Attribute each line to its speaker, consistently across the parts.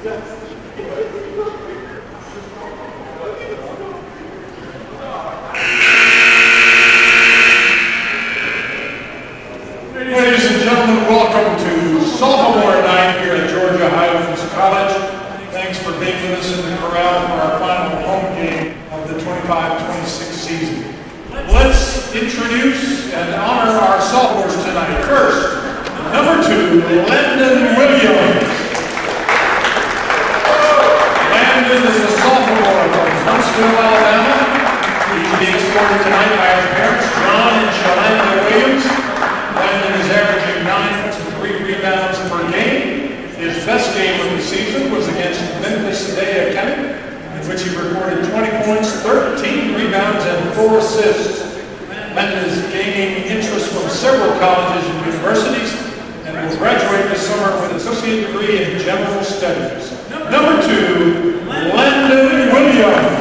Speaker 1: Ladies and gentlemen, welcome to sophomore night here at Georgia Highlands College. Thanks for being with us in the corral for our final home game of the 25-26 season. Let's introduce and honor our sophomores tonight. First, number 2, Landon Williams. Landon is a sophomore from Huntsville, Alabama. He's being supported tonight by his parents, John and Shalanda Williams. Landon is averaging 9 points and 3 rebounds per game. His best game of the season was against Memphis Day Academy, in which he recorded 20 points, 13 rebounds, and 4 assists. Landon is gaining interest from several colleges and universities and will graduate this summer with an associate degree in general studies. Number 2, Landon Williams.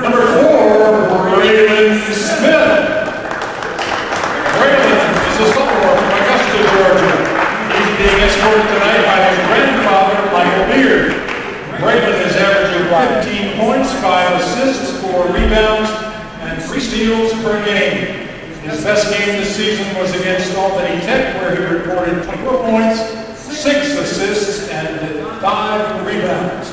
Speaker 1: Number 4, Braylon Smith. Braylon is a sophomore from Augusta, Georgia. He's being escorted tonight by his grandfather, Michael Beard. Braylon is averaging 15 points, 5 assists, 4 rebounds, and 3 steals per game. His best game this season was against Albany Tech, where he recorded 24 points, 6 assists, and 5 rebounds.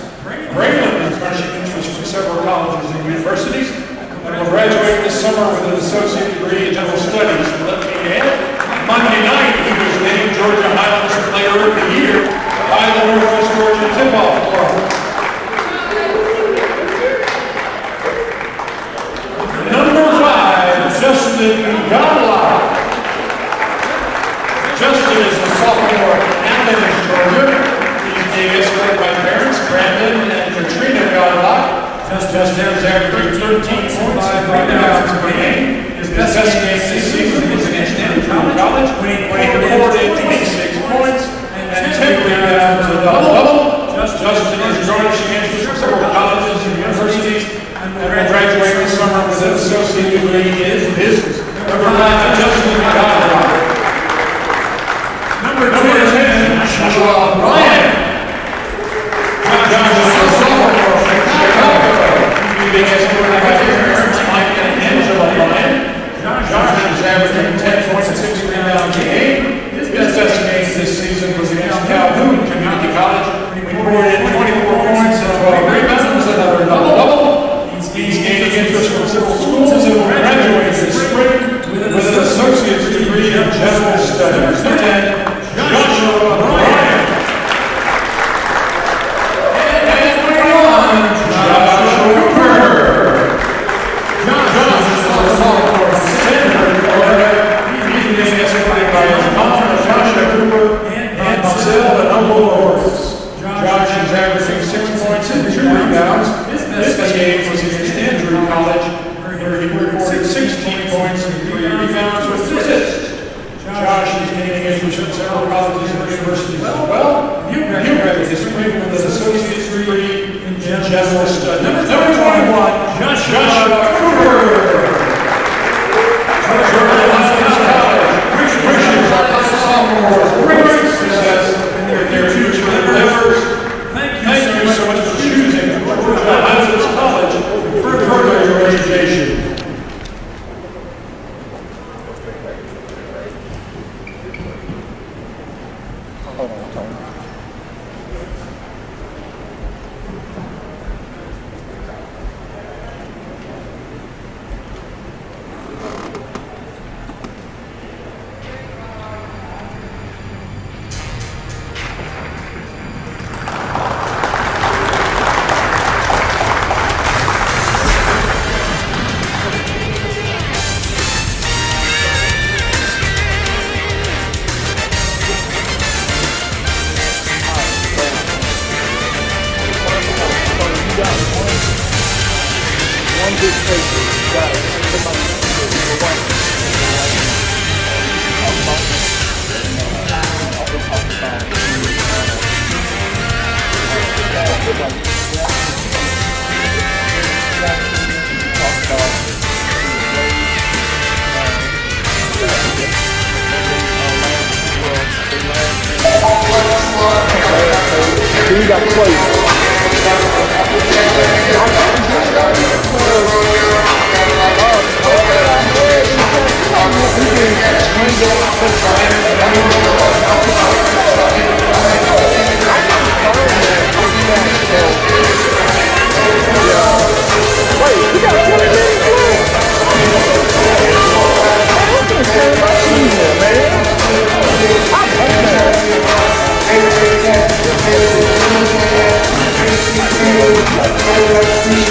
Speaker 1: Braylon is garnering interest from several colleges and universities and will graduate this summer with an associate degree in general studies. Let me add, Monday night he was named Georgia Highlands Player of the Year by the Northwest Georgia Tip-Off Club. Number 5, Justin Godlock. Justin is a sophomore from Highlands, Georgia. He's being escorted by parents, Brandon and Katrina Godlock. Justin is averaging 13 points and 5 rebounds per game. His best game this season was against Andrew College, when he recorded 26 points and 10 rebounds, a double-double. Justin is garnishing interest from several colleges and universities and will graduate this summer with an associate degree in business. Number 5, Justin Godlock. Number 10, Joshua Bryant. Josh is a sophomore from Chicago. He's being escorted by his parents, Mike and Angela Bryant. Josh is averaging 10 points and 6 rebounds a game. His best game this season was against Calhoun Community College. He recorded 24 points and 12 rebounds, another double-double. He's gaining interest from several schools and will graduate this spring with an associate's degree in general studies. Number 10, Joshua Bryant. And number 1, Joshua Cooper. Josh is a sophomore from Sanford, Florida. He's being escorted by his mom, Joshua Cooper, and Marcel and Uncle Horace. Josh is averaging 6 points and 2 rebounds. His best game was against Andrew College, where he recorded 16 points and 3 rebounds with 2 assists. Josh is gaining interest from several colleges and universities as well. He graduated this spring with an associate's degree in general studies. Number 21, Joshua Cooper. Georgia Highlands College wishes our sophomores great success in their future endeavors. Thank you so much for choosing Georgia Highlands College for further your education.
Speaker 2: Then you got to play. Wait, you got 20 minutes left? I'm gonna turn my season, man. I'm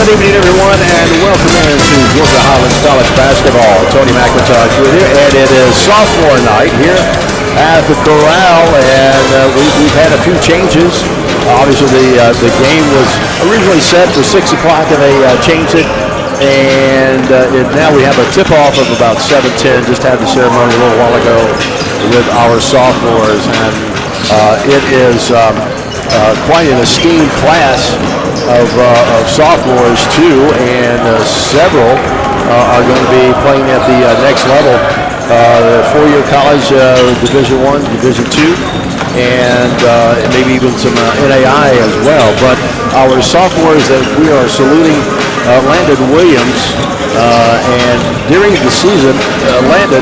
Speaker 3: Good evening, everyone, and welcome into Georgia Highlands College basketball. Tony McIntosh with you, and it is sophomore night here at the Corral, and we've had a few changes. Obviously, the game was originally set for 6 o'clock, and they changed it. And now we have a tip-off of about 7:10. Just had the ceremony a little while ago with our sophomores, and it is quite an esteemed class of sophomores too, and several are going to be playing at the next level, four-year college, Division I, Division II, and maybe even some NAI as well. But our sophomores that we are saluting, Landon Williams, and during the season, Landon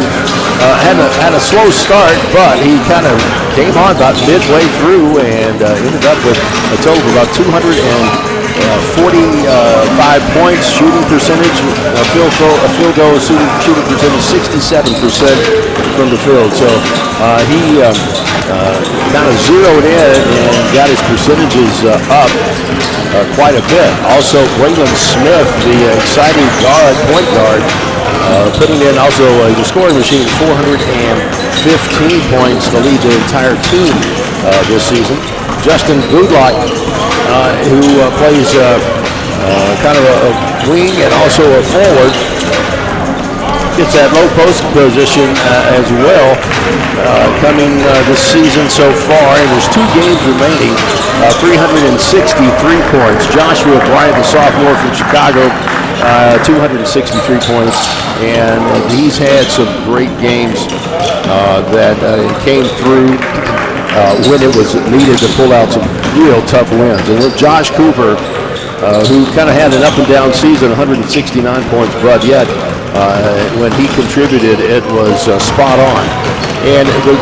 Speaker 3: had a slow start, but he kind of came on about midway through and ended up with a total of about 245 points, shooting percentage, field goal shooting percentage 67% from the field. So he kind of zeroed in and got his percentages up quite a bit. Also, Braylon Smith, the exciting point guard, putting in also the scoring machine, 415 points to lead the entire team this season. Justin Goodlock, who plays kind of a wing and also a forward, gets that low post position as well, coming this season so far. And there's 2 games remaining, 363 points. Joshua Bryant, the sophomore from Chicago, 263 points, and he's had some great games that came through when it was needed to pull out some real tough wins. And then Josh Cooper, who kind of had an up and down season, 169 points, but yet when he contributed, it was spot on. And the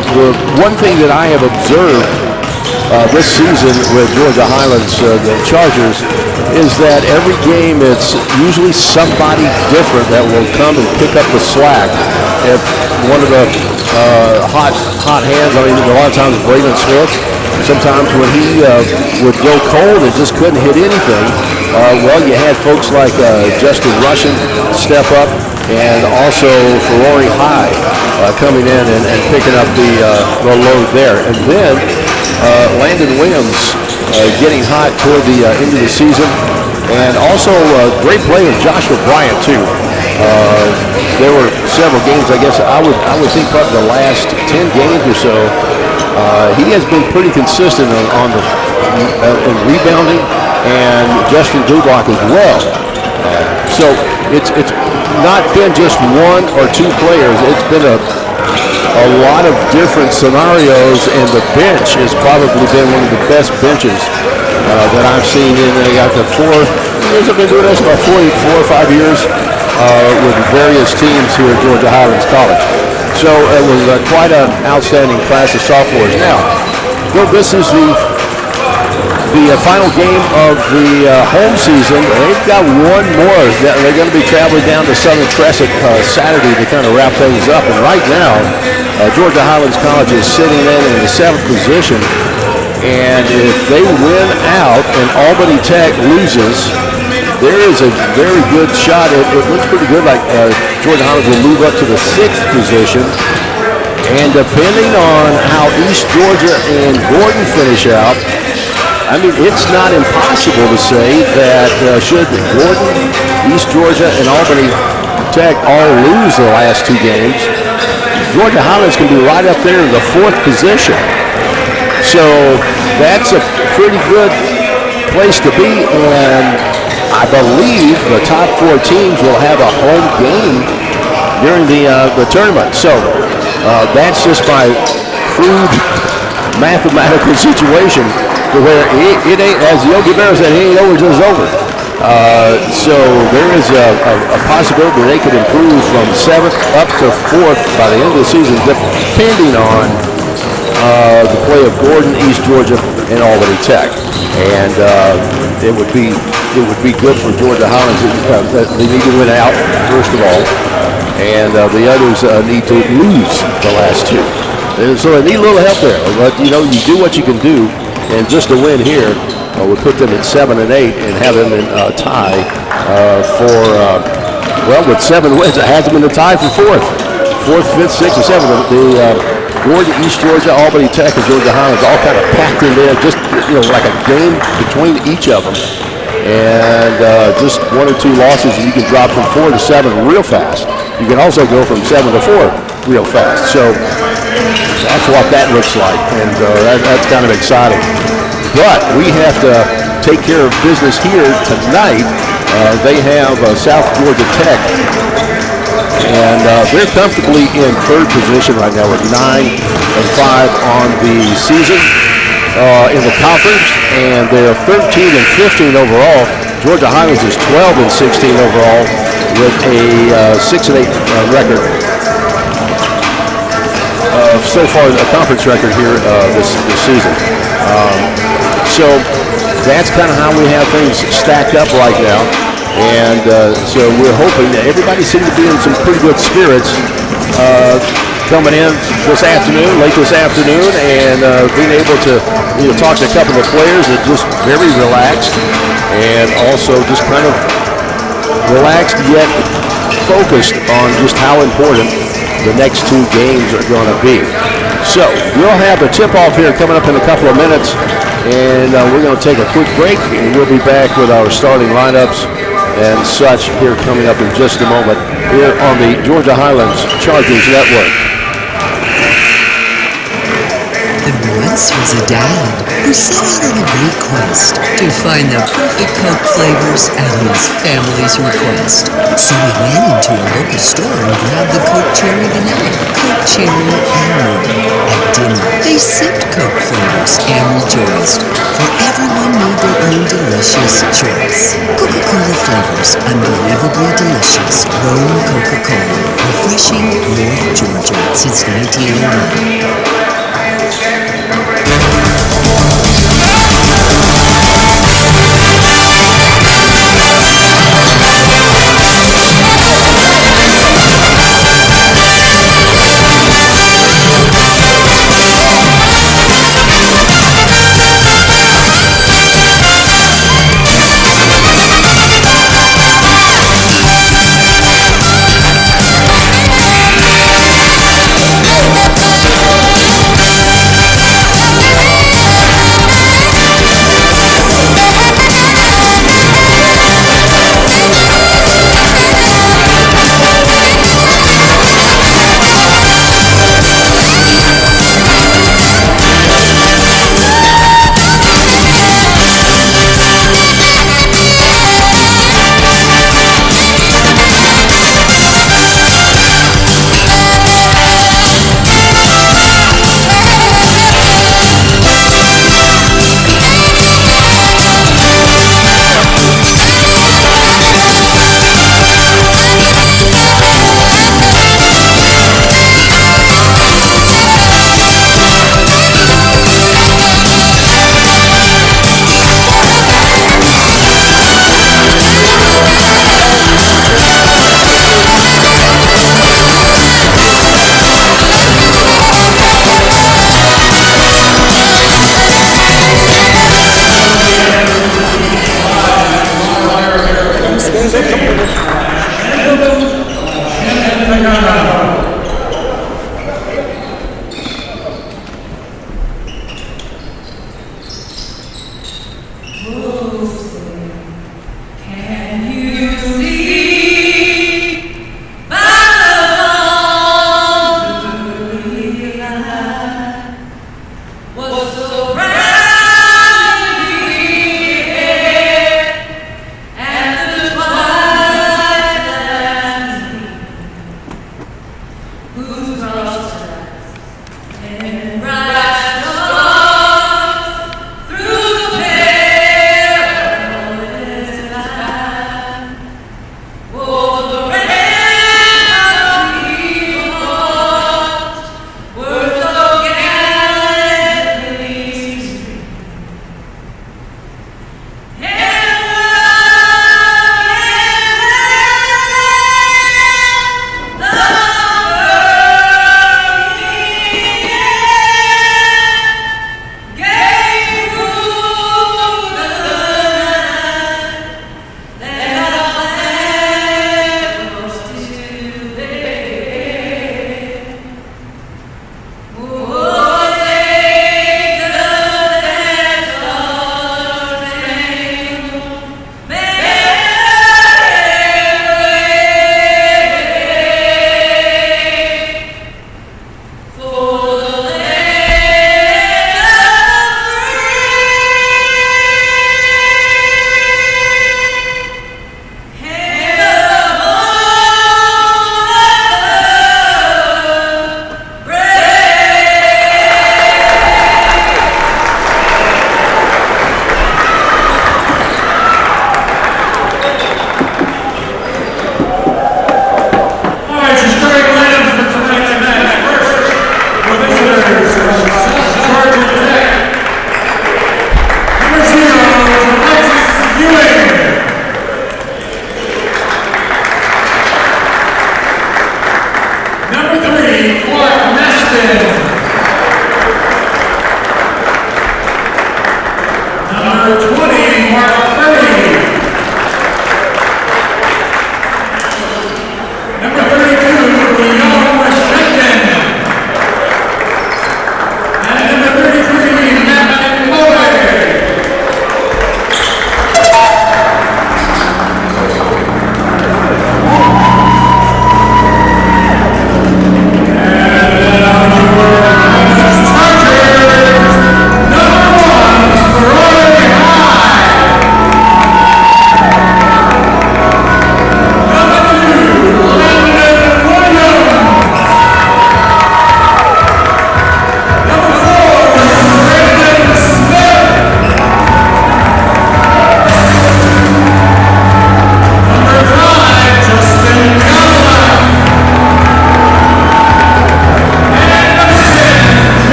Speaker 3: one thing that I have observed this season with Georgia Highlands, the Chargers, is that every game it's usually somebody different that will come and pick up the slack. If one of the hot hands, I mean, a lot of times Braylon Smith, sometimes when he would go cold and just couldn't hit anything, well, you had folks like Justin Russian step up, and also Ferrari High coming in and picking up the load there. And then Landon Williams getting hot toward the end of the season, and also great play of Joshua Bryant too. There were several games, I guess I would think probably the last 10 games or so, he has been pretty consistent on the in rebounding, and Justin Goodlock as well. So it's not been just 1 or 2 players. It's been a lot of different scenarios, and the bench has probably been one of the best benches that I've seen. And they got the 4 years I've been doing this, about 4 or 5 years with various teams here at Georgia Highlands College. So it was quite an outstanding class of sophomores. Now, this is the final game of the home season. They've got one more. They're going to be traveling down to Southern Crescent Saturday to kind of wrap things up. And right now, Georgia Highlands College is sitting in the 7th position. And if they win out and Albany Tech loses, there is a very good shot. It looks pretty good, like Georgia Highlands will move up to the 6th position. And depending on how East Georgia and Gordon finish out, I mean, it's not impossible to say that should Gordon, East Georgia, and Albany Tech all lose the last 2 games, Georgia Highlands can be right up there in the 4th position. So that's a pretty good place to be, and I believe the top 4 teams will have a home game during the tournament. So that's just my crude mathematical situation, to where it ain't, as Yogi Berra said, it ain't over till it's over. So there is a possibility they could improve from 7th up to 4th by the end of the season, depending on the play of Gordon, East Georgia, and Albany Tech. And it would be good for Georgia Highlands. They need to win out, first of all, and the others need to lose the last 2. So they need a little help there. But, you know, you do what you can do, and just a win here would put them at 7 and 8 and have them in tie with 7 wins. It has them in the tie for 4th, 5th, 6th, and 7th. Gordon, East Georgia, Albany Tech, and Georgia Highlands all kind of packed in there, just like a game between each of them. And just 1 or 2 losses, and you can drop from 4 to 7 real fast. You can also go from 7 to 4 real fast. So that's what that looks like, and that's kind of exciting. But we have to take care of business here tonight. They have South Georgia Tech, and they're comfortably in 3rd position right now with 9 and 5 on the season in the conference, and they're 13 and 15 overall. Georgia Highlands is 12 and 16 overall with a 6 and 8 record. So far, a conference record here this season. So that's kind of how we have things stacked up right now. And so we're hoping that everybody seems to be in some pretty good spirits coming in late this afternoon, and being able to talk to a couple of players that just very relaxed, and also just kind of relaxed yet focused on just how important the next 2 games are going to be. So we'll have the tip-off here coming up in a couple of minutes, and we're going to take a quick break, and we'll be back with our starting lineups and such here coming up in just a moment here on the Georgia Highlands Chargers Network.
Speaker 4: There once was a dad who set out on a great quest to find the perfect Coke flavors at his family's request. So he ran into a local store and grabbed the Coke Cherry Vanilla, Coke Cherry, and more. At dinner, they sipped Coke flavors and rejoiced, for everyone made their own delicious choice. Coca-Cola flavors, unbelievably delicious. Rome Coca-Cola, refreshing North Georgia since 1901.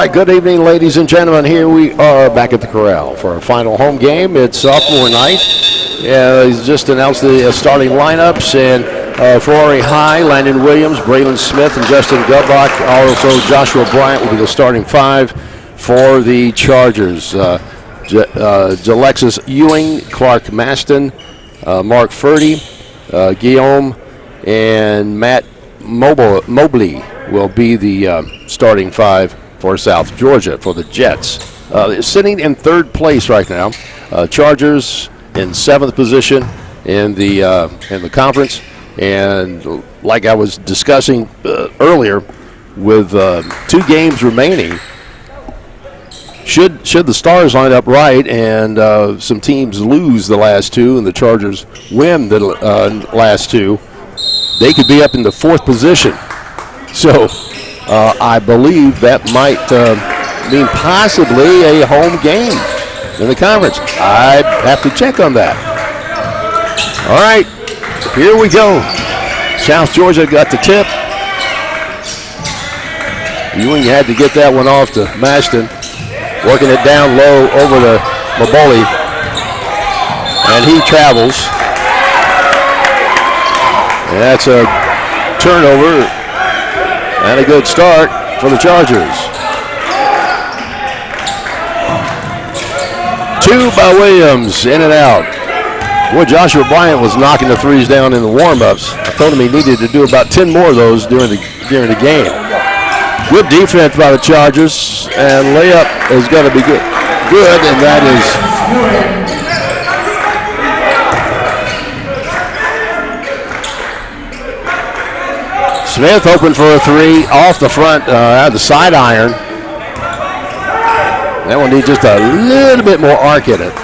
Speaker 3: right, good evening, ladies and gentlemen. Here we are back at the Corral for our final home game. It's sophomore night. He's just announced the starting lineups, and for Horry High, Landon Williams, Braylon Smith, and Justin Gutlock. Also, Joshua Bryant will be the starting 5 for the Chargers. Alexis Ewing, Clark Maston, Mark Furdy, Guillaume, and Matt Mobley will be the starting 5 for South Georgia for the Jets. Sitting in 3rd place right now. Chargers in 7th position in the conference, and like I was discussing earlier, with 2 games remaining, should the Stars line up right and some teams lose the last 2 and the Chargers win the last 2, they could be up in the 4th position. So I believe that might mean possibly a home game in the conference. I'd have to check on that. All right, here we go. South Georgia got the tip. Ewing had to get that one off to Maston. Working it down low over to Maboli. And he travels. And that's a turnover and a good start for the Chargers. 2 by Williams, in and out. Boy, Joshua Bryant was knocking the threes down in the warm-ups. I told him he needed to do about 10 more of those during the game. Good defense by the Chargers, and layup is going to be good. Good, and that is Smith open for a 3 off the front, the side iron. That one needs just a little bit more arc in it.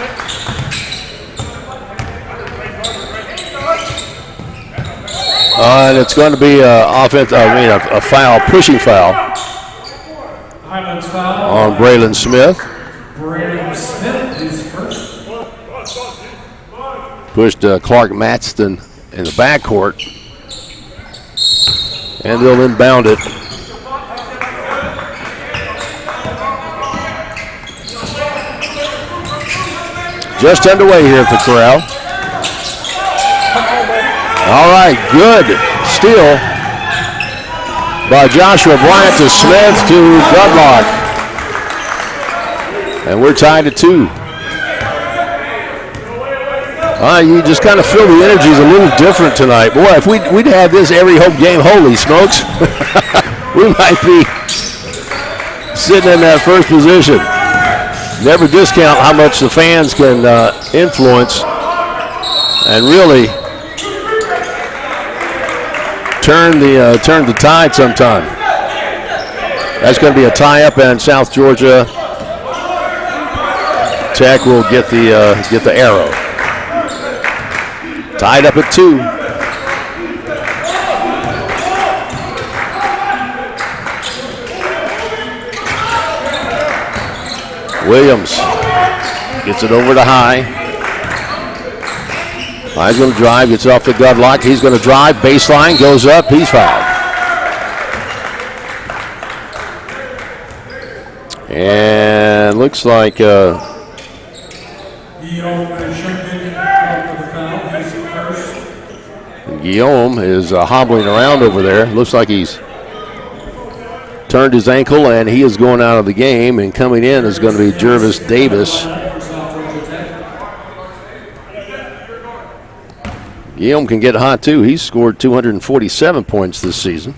Speaker 3: And it's going to be a foul, pushing foul
Speaker 1: Highlands foul
Speaker 3: on Braylon Smith.
Speaker 1: Braylon Smith is first.
Speaker 3: Pushed Clark Maxton in the backcourt. And they'll inbound it. Just underway here at the Corral. All right, good steal by Joshua Bryant to Smith to Gutlock. And we're tied at 2. You just kind of feel the energy is a little different tonight. Boy, if we'd have this every home game, holy smokes, we might be sitting in that first position. Never discount how much the fans can influence and really turn the tide sometime. That's going to be a tie-up, and South Georgia Tech will get the arrow. Tied up at 2. Williams gets it over to High. High's going to drive, gets it off the Gutlock. He's going to drive, baseline, goes up, he's fouled. And looks like Guillaume is hobbling around over there. Looks like he's turned his ankle, and he is going out of the game. And coming in is going to be Jervis Davis. Guillaume can get hot, too. He's scored 247 points this season,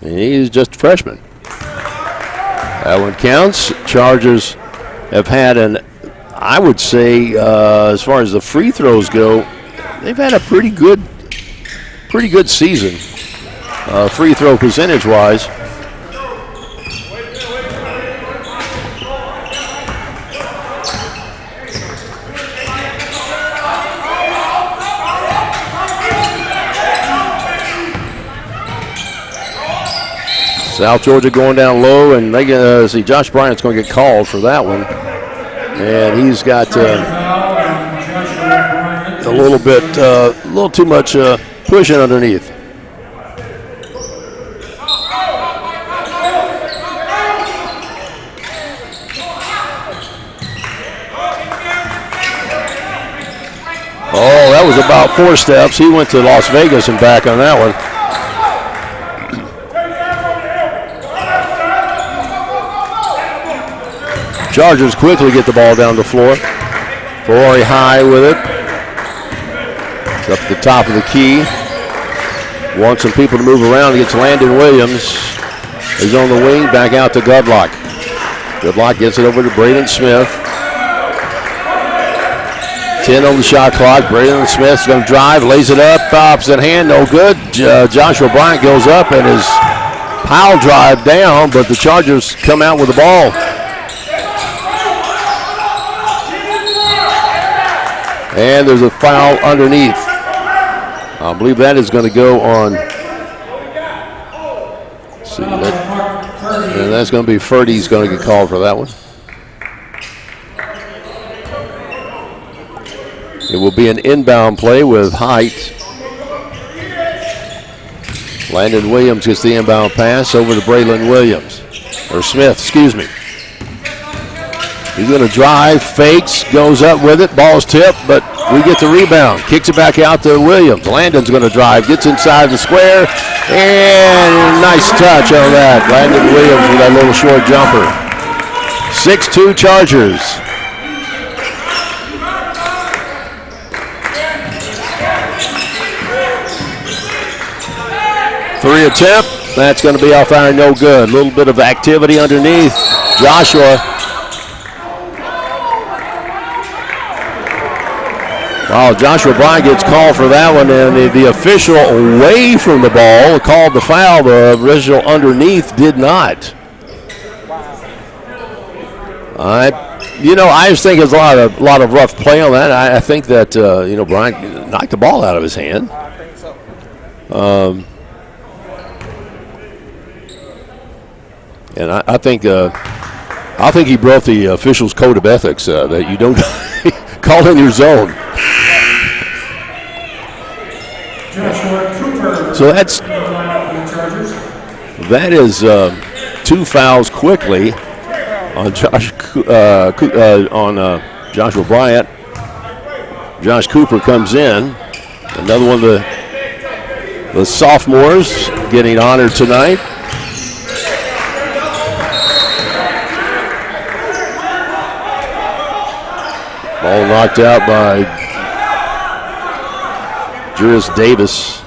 Speaker 3: and he's just a freshman. That one counts. Chargers have had I would say, as far as the free throws go, they've had a pretty good season, free throw percentage-wise. South Georgia going down low, and they see Josh Bryant's going to get called for that one, and he's got a little too much pushing underneath. was about 4 steps. He went to Las Vegas and back on that one. Chargers quickly get the ball down the floor. Ferrari high with it. It's up at the top of the key. Wants some people to move around. He gets Landon Williams. He's on the wing, back out to Goodlock. Goodlock gets it over to Braden Smith. 10 on the shot clock. Braden Smith's going to drive, lays it up, opposite hand, no good. Joshua Bryant goes up and his pile drive down, but the Chargers come out with the ball. And there's a foul underneath. I believe that is going to go on. See that, and that's going to be Ferdy's going to get called for that one. It will be an inbound play with height. Landon Williams gets the inbound pass over to Braylon Williams. Or Smith, excuse me. He's going to drive, fakes, goes up with it. Ball's tipped, but we get the rebound. Kicks it back out to Williams. Landon's going to drive, gets inside the square, and nice touch on that. Landon Williams with that little short jumper. 6-2 Chargers. Three attempt. That's going to be off iron, no good. A little bit of activity underneath. Joshua. Oh, Joshua Bryant gets called for that one, and the official away from the ball called the foul. The original underneath did not. I just think there's a lot of rough play on that. I think that Bryant knocked the ball out of his hand. And I think he broke the official's code of ethics that you don't call in your zone. So that is 2 fouls quickly on Joshua Bryant. Josh Cooper comes in. Another one of the sophomores getting honored tonight. Ball knocked out by Juris Davis.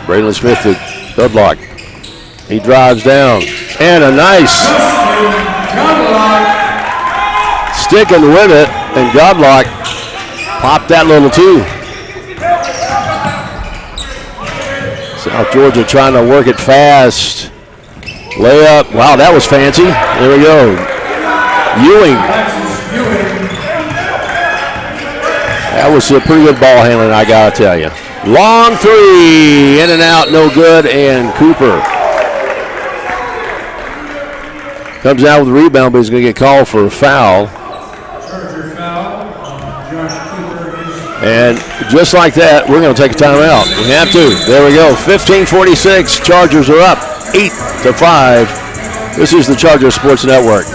Speaker 3: Braylon Smith to Goodlock. He drives down. And a nice sticking with it. And Goodlock popped that little too. South Georgia trying to work it fast. Layup. Wow, that was fancy. There we go. Ewing. That was a pretty good ball handling, I got to tell you. Long three. In and out, no good. And Cooper comes out with the rebound, but he's going to get called for a foul. And just like that, we're going to take a timeout. We have to. There we go. 15:46. Chargers are up 8-5. This is the Charger Sports Network.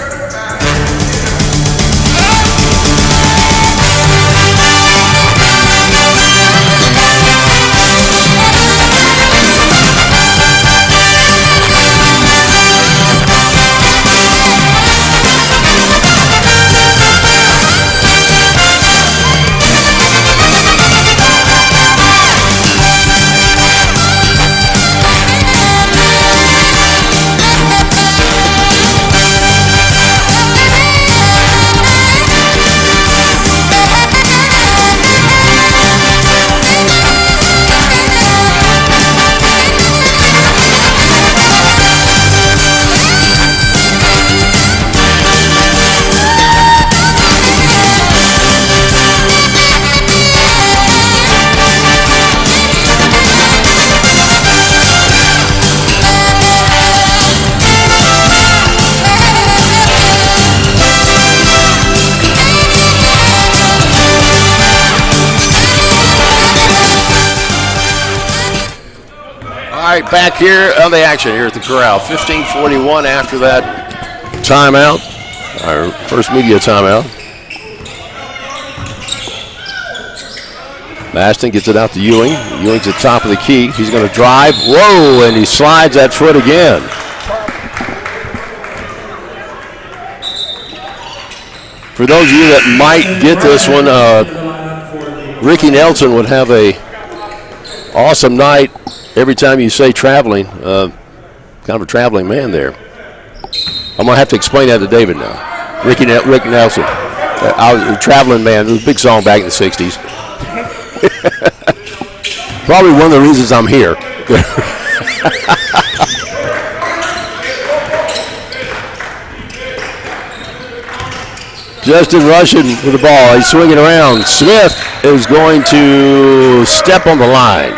Speaker 3: right back here on the action here at the Corral. 15:41 after that timeout, our first media timeout. Maston gets it out to Ewing. Ewing's at the top of the key. He's going to drive. Whoa, and he slides that foot again. For those of you that might get this one, Ricky Nelson would have a awesome night every time you say traveling. Kind of a traveling man there. I'm going to have to explain that to David now. Rick Nelson. I was a traveling man. It was a big song back in the 60s. Probably one of the reasons I'm here. Justin Russian with the ball. He's swinging around. Smith is going to step on the line.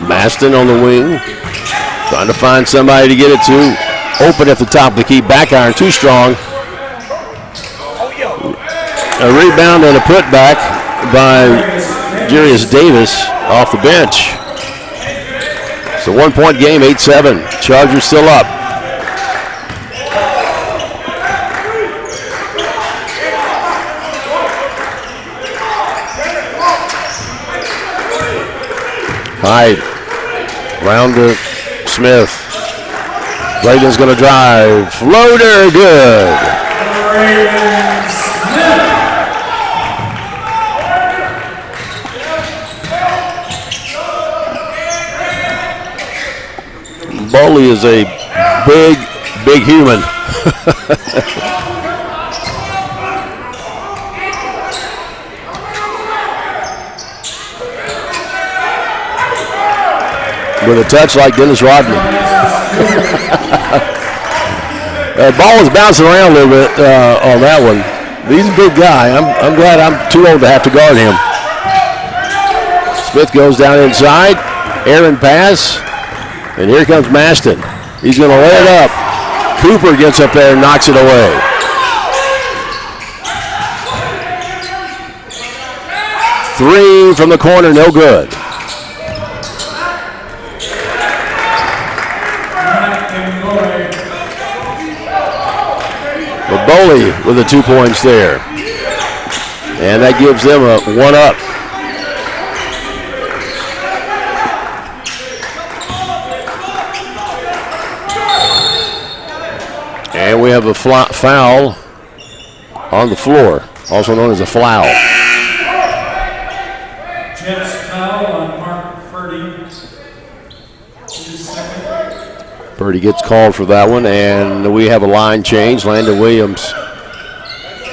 Speaker 3: Maston on the wing, trying to find somebody to get it to. Open at the top of the key, back iron too strong. A rebound and a putback by Jarius Davis off the bench. It's a 1-point game, 8-7. Chargers still up. Hyde. Round to Smith. Braden's going to drive. Floater, good. Boley is a big human. With a touch like Dennis Rodman. The ball was bouncing around a little bit on that one. He's a big guy. I'm glad I'm too old to have to guard him. Smith goes down inside. Aaron pass. And here comes Maston. He's going to lay it up. Cooper gets up there and knocks it away. Three from the corner, no good. Boley with the 2 points there. And that gives them a 1-up. And we have a foul on the floor, also known as a foul.
Speaker 1: Jets foul on Mark Purdy.
Speaker 3: Purdy gets called for that one, and we have a line change. Landon Williams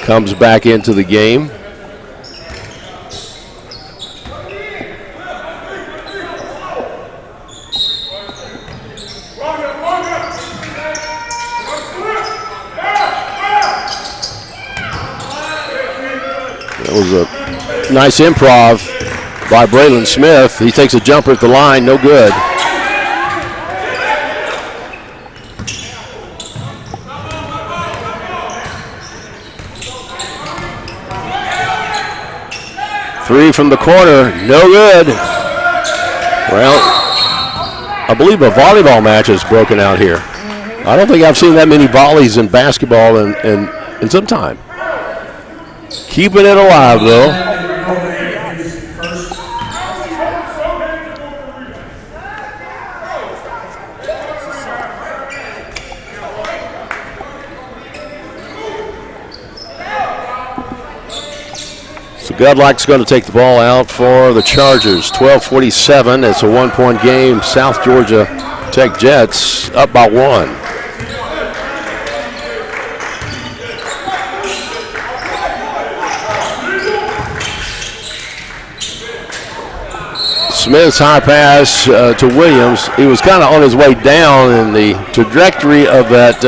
Speaker 3: comes back into the game. That was a nice improv by Braylon Smith. He takes a jumper at the line, no good. Three from the corner, no good. Well, I believe a volleyball match has broken out here. I don't think I've seen that many volleys in basketball in some time. Keeping it alive, though. So Godlike's going to take the ball out for the Chargers. 12:47. It's a 1-point game. South Georgia Tech Jets up by 1. Smith's high pass to Williams. He was kind of on his way down, and the trajectory of that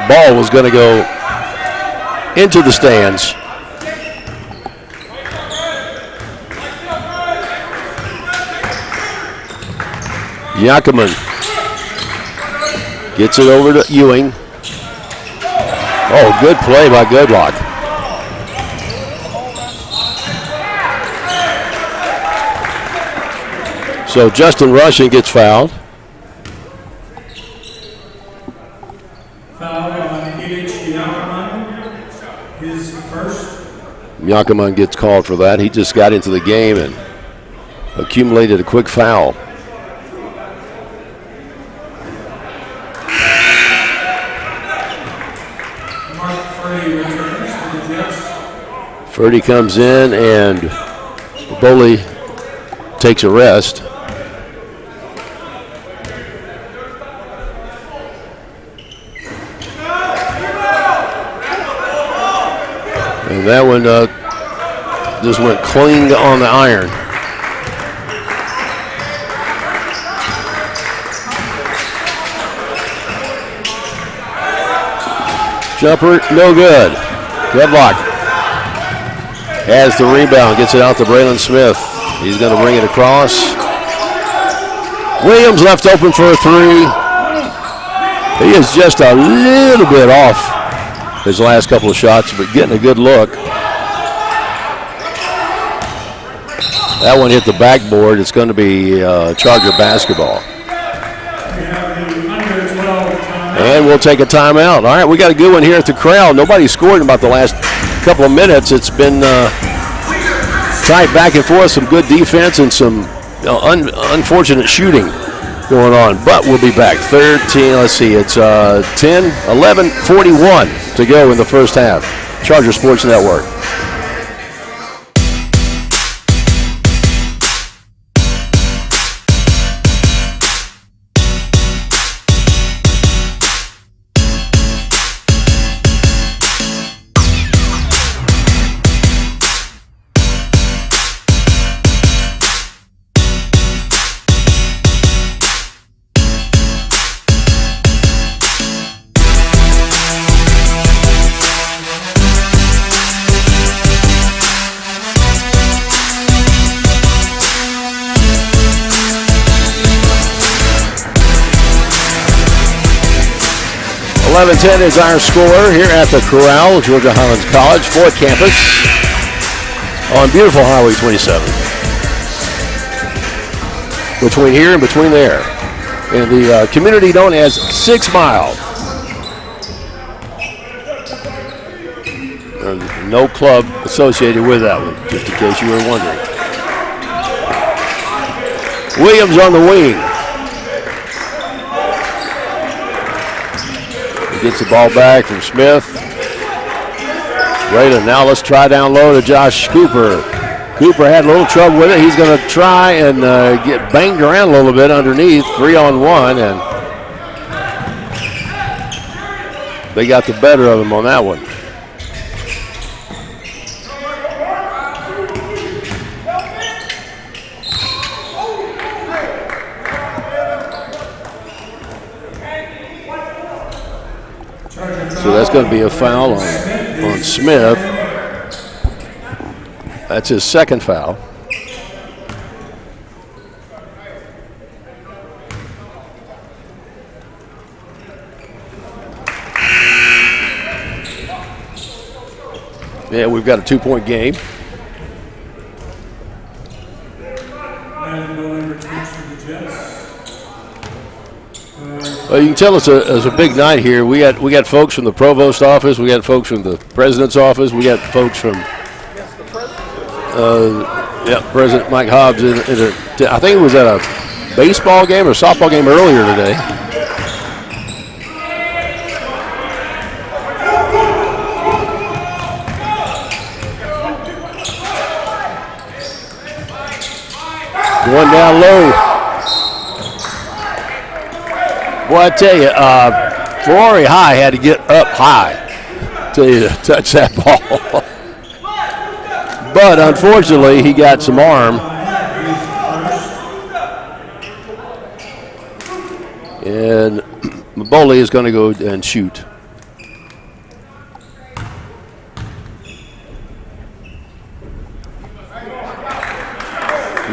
Speaker 3: ball was going to go into the stands. Yakiman gets it over to Ewing. Oh, good play by Goodlock. So Justin Rushing gets fouled.
Speaker 1: Foul on GHC his first.
Speaker 3: Yakiman gets called for that. He just got into the game and accumulated a quick foul. Ferdy comes in and Bowley takes a rest. And that one just went clean on the iron. Jumper, no good. Goodlock has the rebound, gets it out to Braylon Smith. He's going to bring it across. Williams left open for a three. He is just a little bit off his last couple of shots, but getting a good look. That one hit the backboard. It's going to be Charger basketball. And we'll take a timeout. All right, we got a good one here at the Corral. Nobody scored in about the last couple of minutes. It's been tight back and forth, some good defense and some unfortunate shooting going on. But we'll be back. 13, let's see, it's 10, 11, 41 to go in the first half. Charger Sports Network. .11-10 is our score here at the Corral, Georgia Highlands College, Ford campus on beautiful Highway 27. Between here and between there. In the community known as 6 Mile. There's no club associated with that one, just in case you were wondering. Williams on the wing. Gets the ball back from Smith. Raylan, now let's try down low to Josh Cooper. Cooper had a little trouble with it. He's going to try and get banged around a little bit underneath. 3-on-1, and they got the better of him on that one. So that's going to be a foul on Smith. That's his second foul. Yeah, we've got a 2-point game. Well, you can tell it's a big night here. We got folks from the provost office. We got folks from the president's office. We got folks from President Mike Hobbs. I think it was at a baseball game or softball game earlier today. Going down low. Boy, I tell you, Ferrari High had to get up high to touch that ball. But unfortunately, he got some arm. And Maboli is going to go and shoot.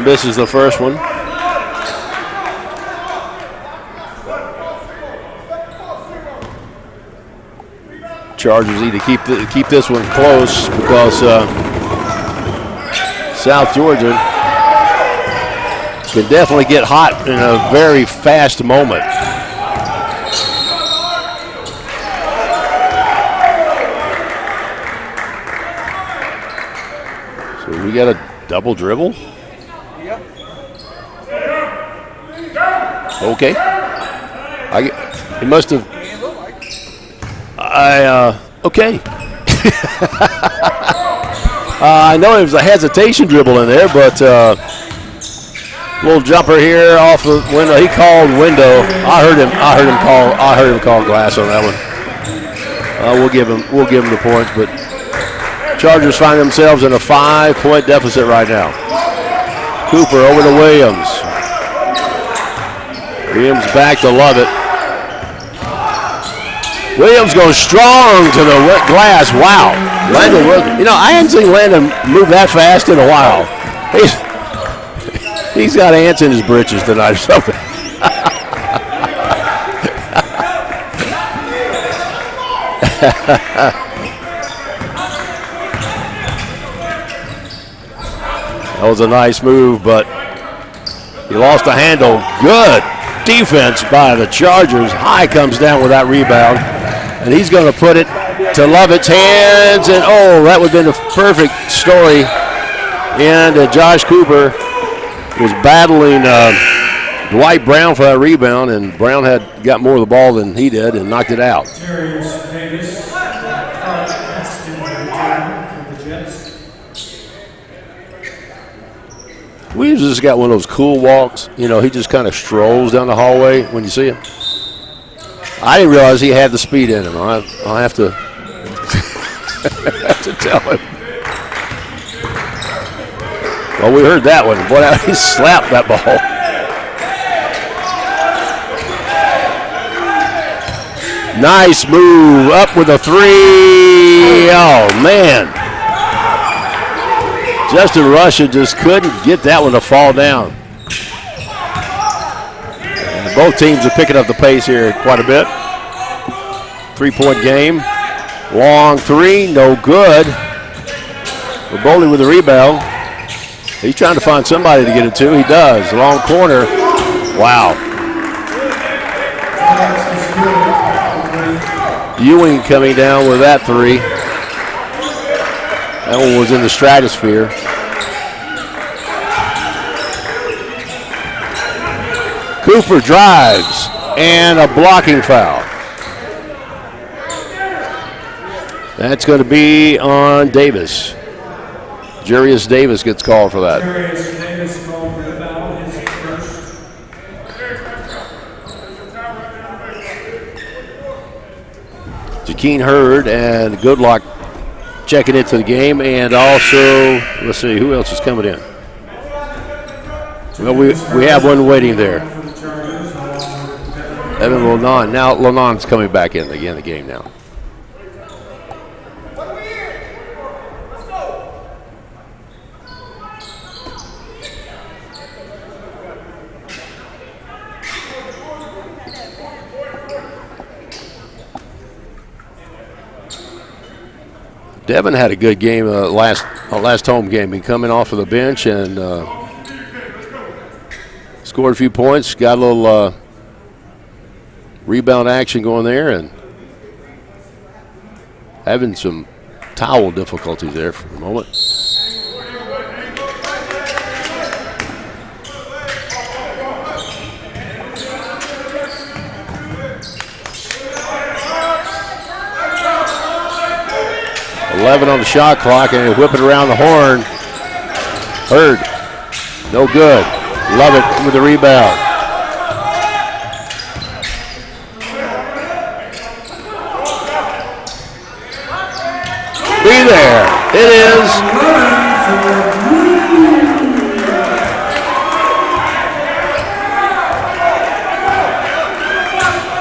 Speaker 3: Misses the first one. Chargers need to keep this one close because South Georgia can definitely get hot in a very fast moment. So we got a double dribble. Okay. He must have. Okay. I know there was a hesitation dribble in there, but little jumper here off the window. He called window. I heard him call glass on that one. We'll give him the points, but Chargers find themselves in a 5-point deficit right now. Cooper over to Williams. Williams back to Lovett. Williams goes strong to the glass. Wow. Landon, I hadn't seen Landon move that fast in a while. He's got ants in his britches tonight or something. That was a nice move, but he lost the handle. Good defense by the Chargers. High comes down with that rebound, and he's going to put it to Lovett's hands, and that would have been a perfect story. And Josh Cooper was battling Dwight Brown for that rebound, and Brown had got more of the ball than he did and knocked it out. Williams just got one of those cool walks. He just kind of strolls down the hallway when you see him. I didn't realize he had the speed in him. I'll have to, have to tell him. Well, we heard that one. Boy, he slapped that ball. Nice move. Up with a three. Oh, man. Justin Russia just couldn't get that one to fall down. And both teams are picking up the pace here quite a bit. 3-point game. Long three, no good. Bowley with the rebound. He's trying to find somebody to get it to. He does. Long corner. Wow. Ewing coming down with that three. That one was in the stratosphere. Cooper drives, and a blocking foul. That's going to be on Davis. Jarius Davis gets called for that.
Speaker 1: Jarius Davis called for the foul, his first.
Speaker 3: Jakeen Hurd and Goodluck checking into the game, and also, let's see, who else is coming in? Well, we have one waiting there. Evan Lonan. Now Lonan's coming back in again the game now. Devin had a good game last home game. He coming off of the bench and scored a few points. Got a little rebound action going there and having some towel difficulties there for the moment. .11 on the shot clock, and whip it around the horn. Hurd, no good. Lovett with the rebound. Be there. It is.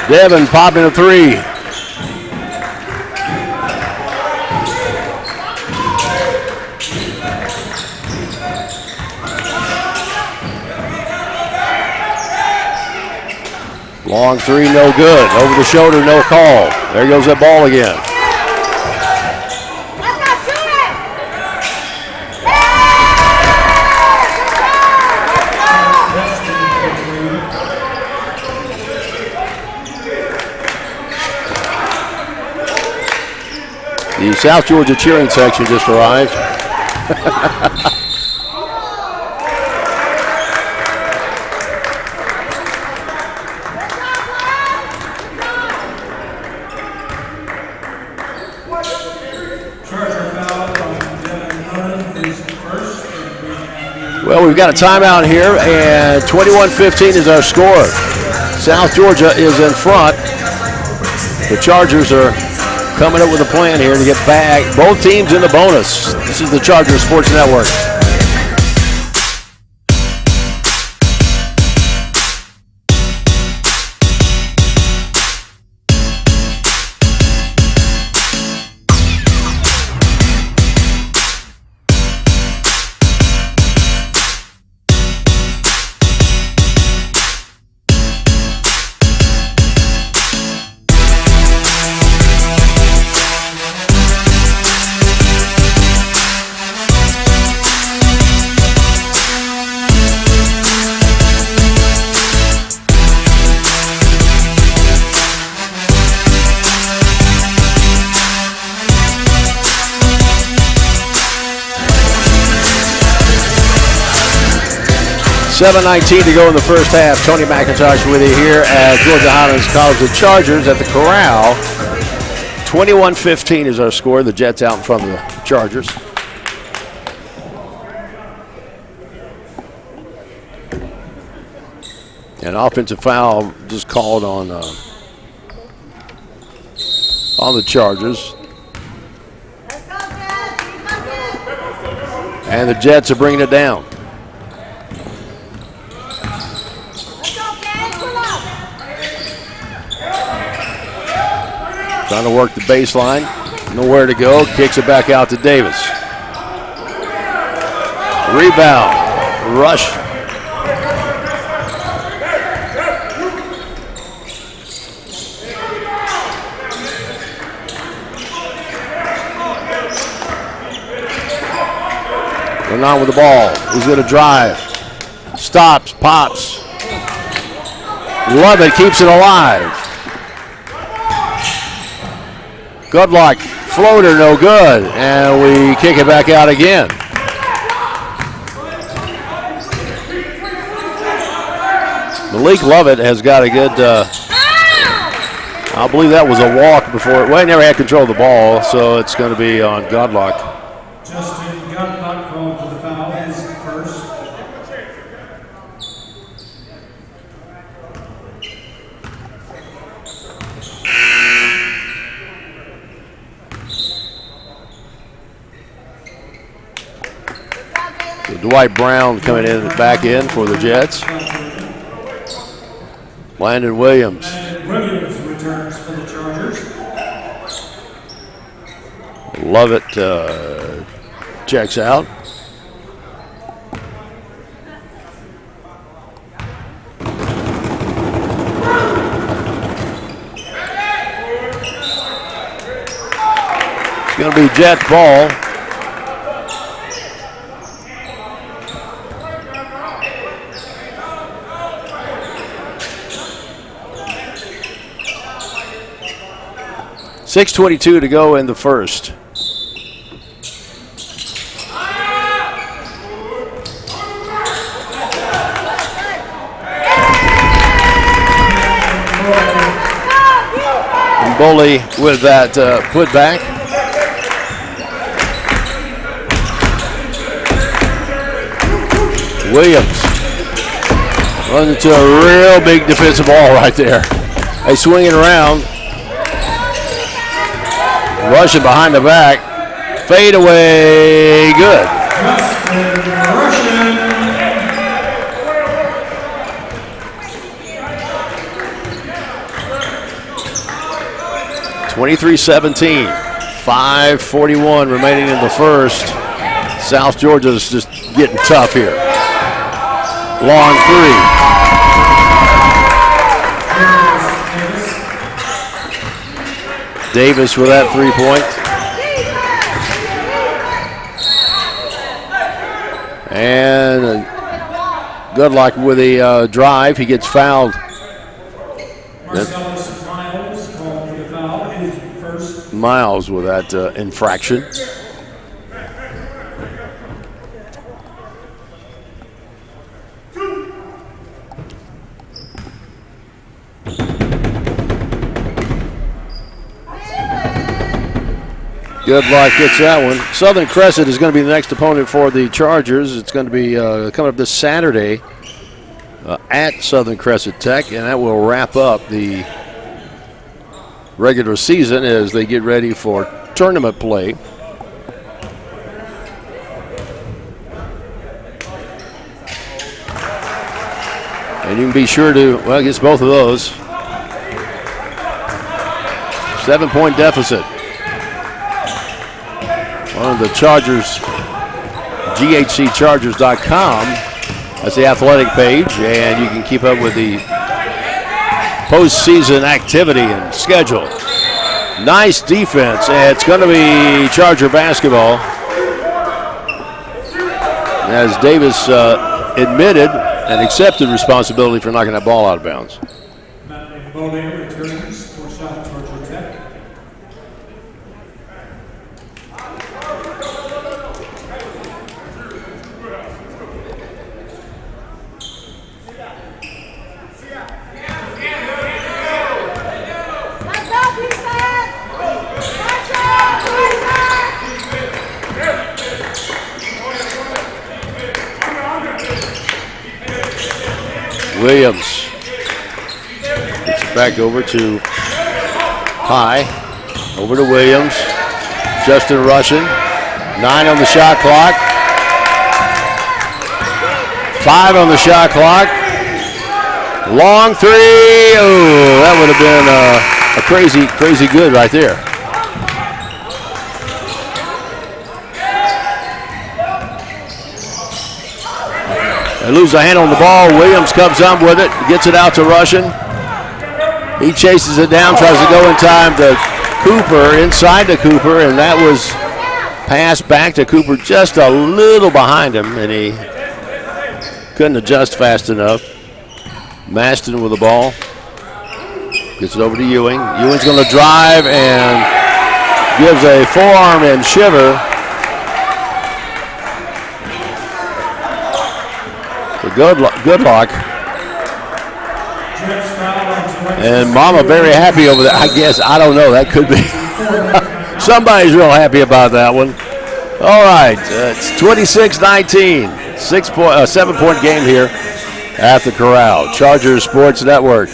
Speaker 3: Devin popping a three. Long three, no good. Over the shoulder, no call. There goes that ball again. The South Georgia cheering section just arrived. Well, we've got a timeout here, and 21-15 is our score. South Georgia is in front. The Chargers are coming up with a plan here to get back both teams in the bonus. This is the Chargers Sports Network. $7:19 to go in the first half. Tony McIntosh with you here at Georgia Highlands College. The Chargers at the Corral. 21-15 is our score. The Jets out in front of the Chargers. An offensive foul just called on the Chargers. And the Jets are bringing it down. Trying to work the baseline. Nowhere to go. Kicks it back out to Davis. Rebound. Rush. Running on with the ball. He's going to drive. Stops. Pops. Love it. Keeps it alive. Good luck. Floater, no good. And we kick it back out again. Malik Lovett has got a good, I believe that was a walk before. Well, he never had control of the ball, so it's going to be on Godlock.
Speaker 1: Justin Godlock called for the foul, his first.
Speaker 3: Dwight Brown coming in back in for the Jets. Landon Williams.
Speaker 1: Williams returns for the Chargers.
Speaker 3: Lovett checks out. It's going to be Jets ball. .6:22 to go in the first. And Boley with that put back. Williams runs into a real big defensive ball right there. They swing it around. Rushing behind the back. Fade away. Good. 23-17. 5:41 remaining in the first. South Georgia's just getting tough here. Long three. Davis with that 3-point. And good luck with the drive. He gets fouled. Miles with that infraction. Good luck gets that one. Southern Crescent is going to be the next opponent for the Chargers. It's going to be coming up this Saturday at Southern Crescent Tech, and that will wrap up the regular season as they get ready for tournament play. And you can be sure to, well, against both of those. 7-point deficit. On the Chargers, GHCChargers.com. That's the athletic page, and you can keep up with the postseason activity and schedule. Nice defense. It's going to be Charger basketball. As Davis admitted and accepted responsibility for knocking that ball out of bounds.
Speaker 1: Returns for South Georgia Tech.
Speaker 3: Williams gets it back over to High, over to Williams. Justin Russian, 9 on the shot clock. 5 on the shot clock. Long 3. Oh, that would have been a crazy good right there. They lose a hand on the ball. Williams comes up with it, gets it out to Russian. He chases it down, tries to go in time to Cooper, inside to Cooper, and that was passed back to Cooper just a little behind him, and he couldn't adjust fast enough. Maston with the ball. Gets it over to Ewing. Ewing's going to drive and gives a forearm and shiver. Good luck. And Mama very happy over there. I guess, I don't know, that could be. Somebody's real happy about that one. All right, it's 26-19. 7-point game here at the Corral. Chargers Sports Network.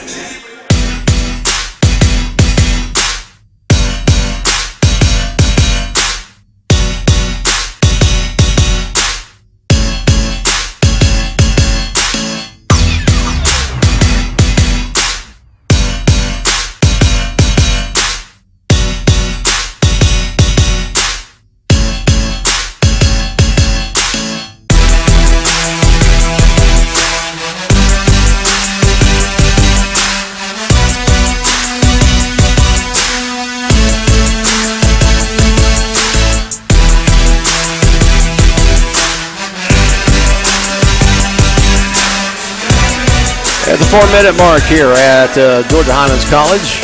Speaker 3: At the 4-minute mark here at Georgia Highlands College.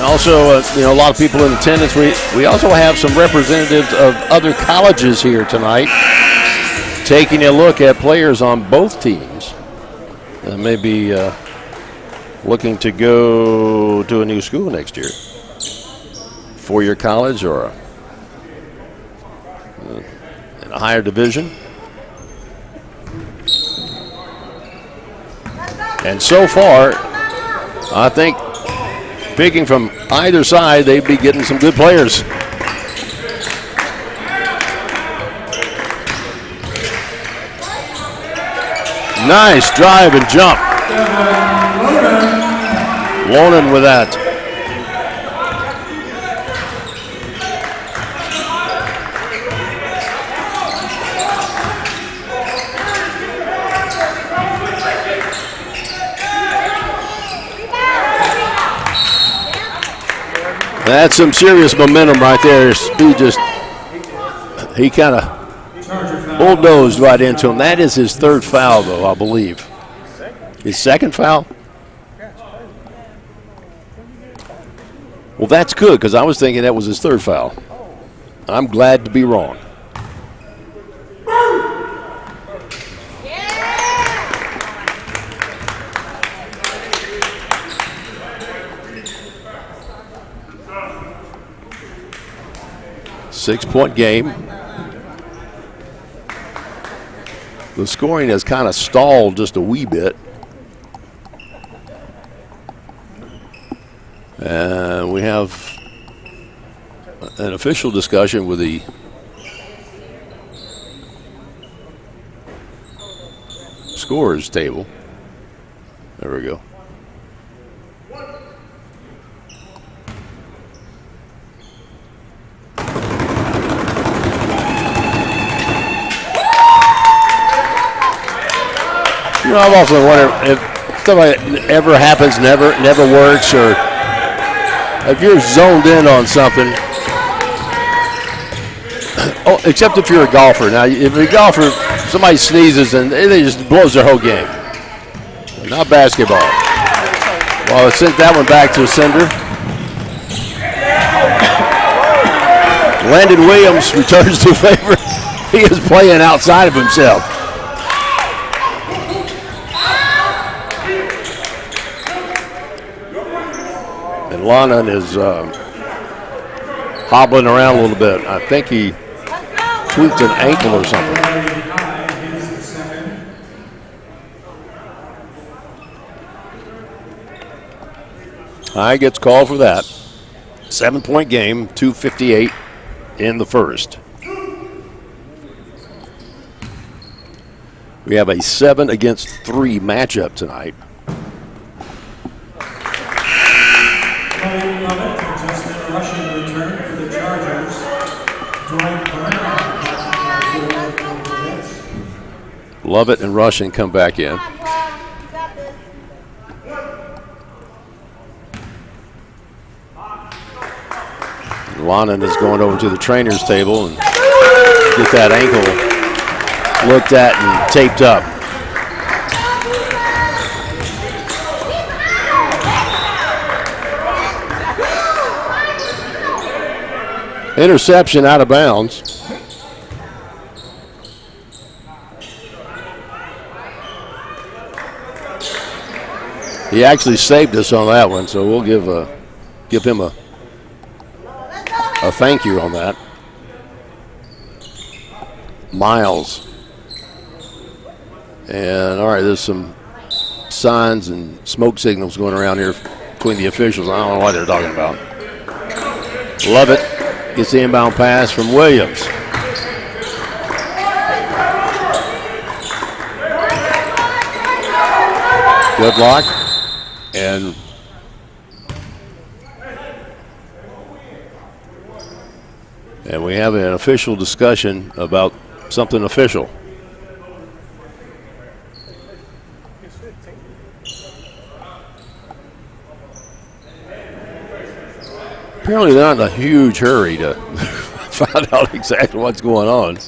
Speaker 3: Also, a lot of people in attendance. We also have some representatives of other colleges here tonight taking a look at players on both teams that may be looking to go to a new school next year. 4-year college or in a higher division. And so far, I think picking from either side, they'd be getting some good players. Nice drive and jump. Lonan with that. That's some serious momentum right there. He kind of bulldozed right into him. That is his third foul, though, I believe. His second foul? Well, that's good, because I was thinking that was his third foul. I'm glad to be wrong. Six-point game. The scoring has kind of stalled just a wee bit. And we have an official discussion with the scorers table. There we go. You know, I've often wondered if stuff like that ever happens, never works, or if you're zoned in on something. Oh, except if you're a golfer. Now, if you're a golfer, somebody sneezes and it just blows their whole game. Not basketball. Well, it sent that one back to a sender. Landon Williams returns to favor. He is playing outside of himself. And Lannon is hobbling around a little bit. I think he tweaked an ankle or something. High gets called for that. 7-point game, 2:58 in the first. We have a 7-against-3 matchup tonight. Lovett and Russian come back in. Lannon is going over to the trainer's table and get that ankle looked at and taped up. Interception out of bounds. He actually saved us on that one, so we'll give him a thank you on that. Miles. And all right, there's some signs and smoke signals going around here between the officials. I don't know what they're talking about. Lovett gets the inbound pass from Williams. Good block. And we have an official discussion about something official. Apparently they're not in a huge hurry to find out exactly what's going on.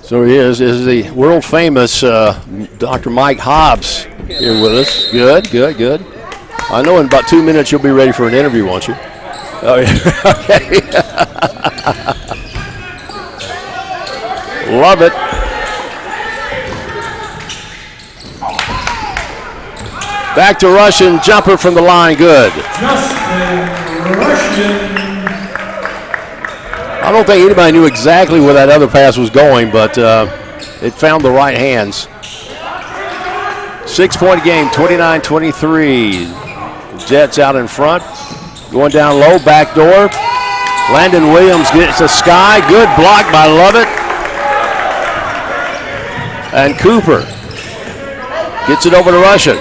Speaker 3: So he is the world famous Dr. Mike Hobbs here with us. Good. I know in about 2 minutes you'll be ready for an interview, won't you? Oh, yeah. Okay. Love it. Back to Russian, jumper from the line, good.
Speaker 1: Justin Russian.
Speaker 3: I don't think anybody knew exactly where that other pass was going, but it found the right hands. 6-point game, 29-23. Jets out in front, going down low, back door. Landon Williams gets a sky. Good block by Lovett. And Cooper gets it over to Russian.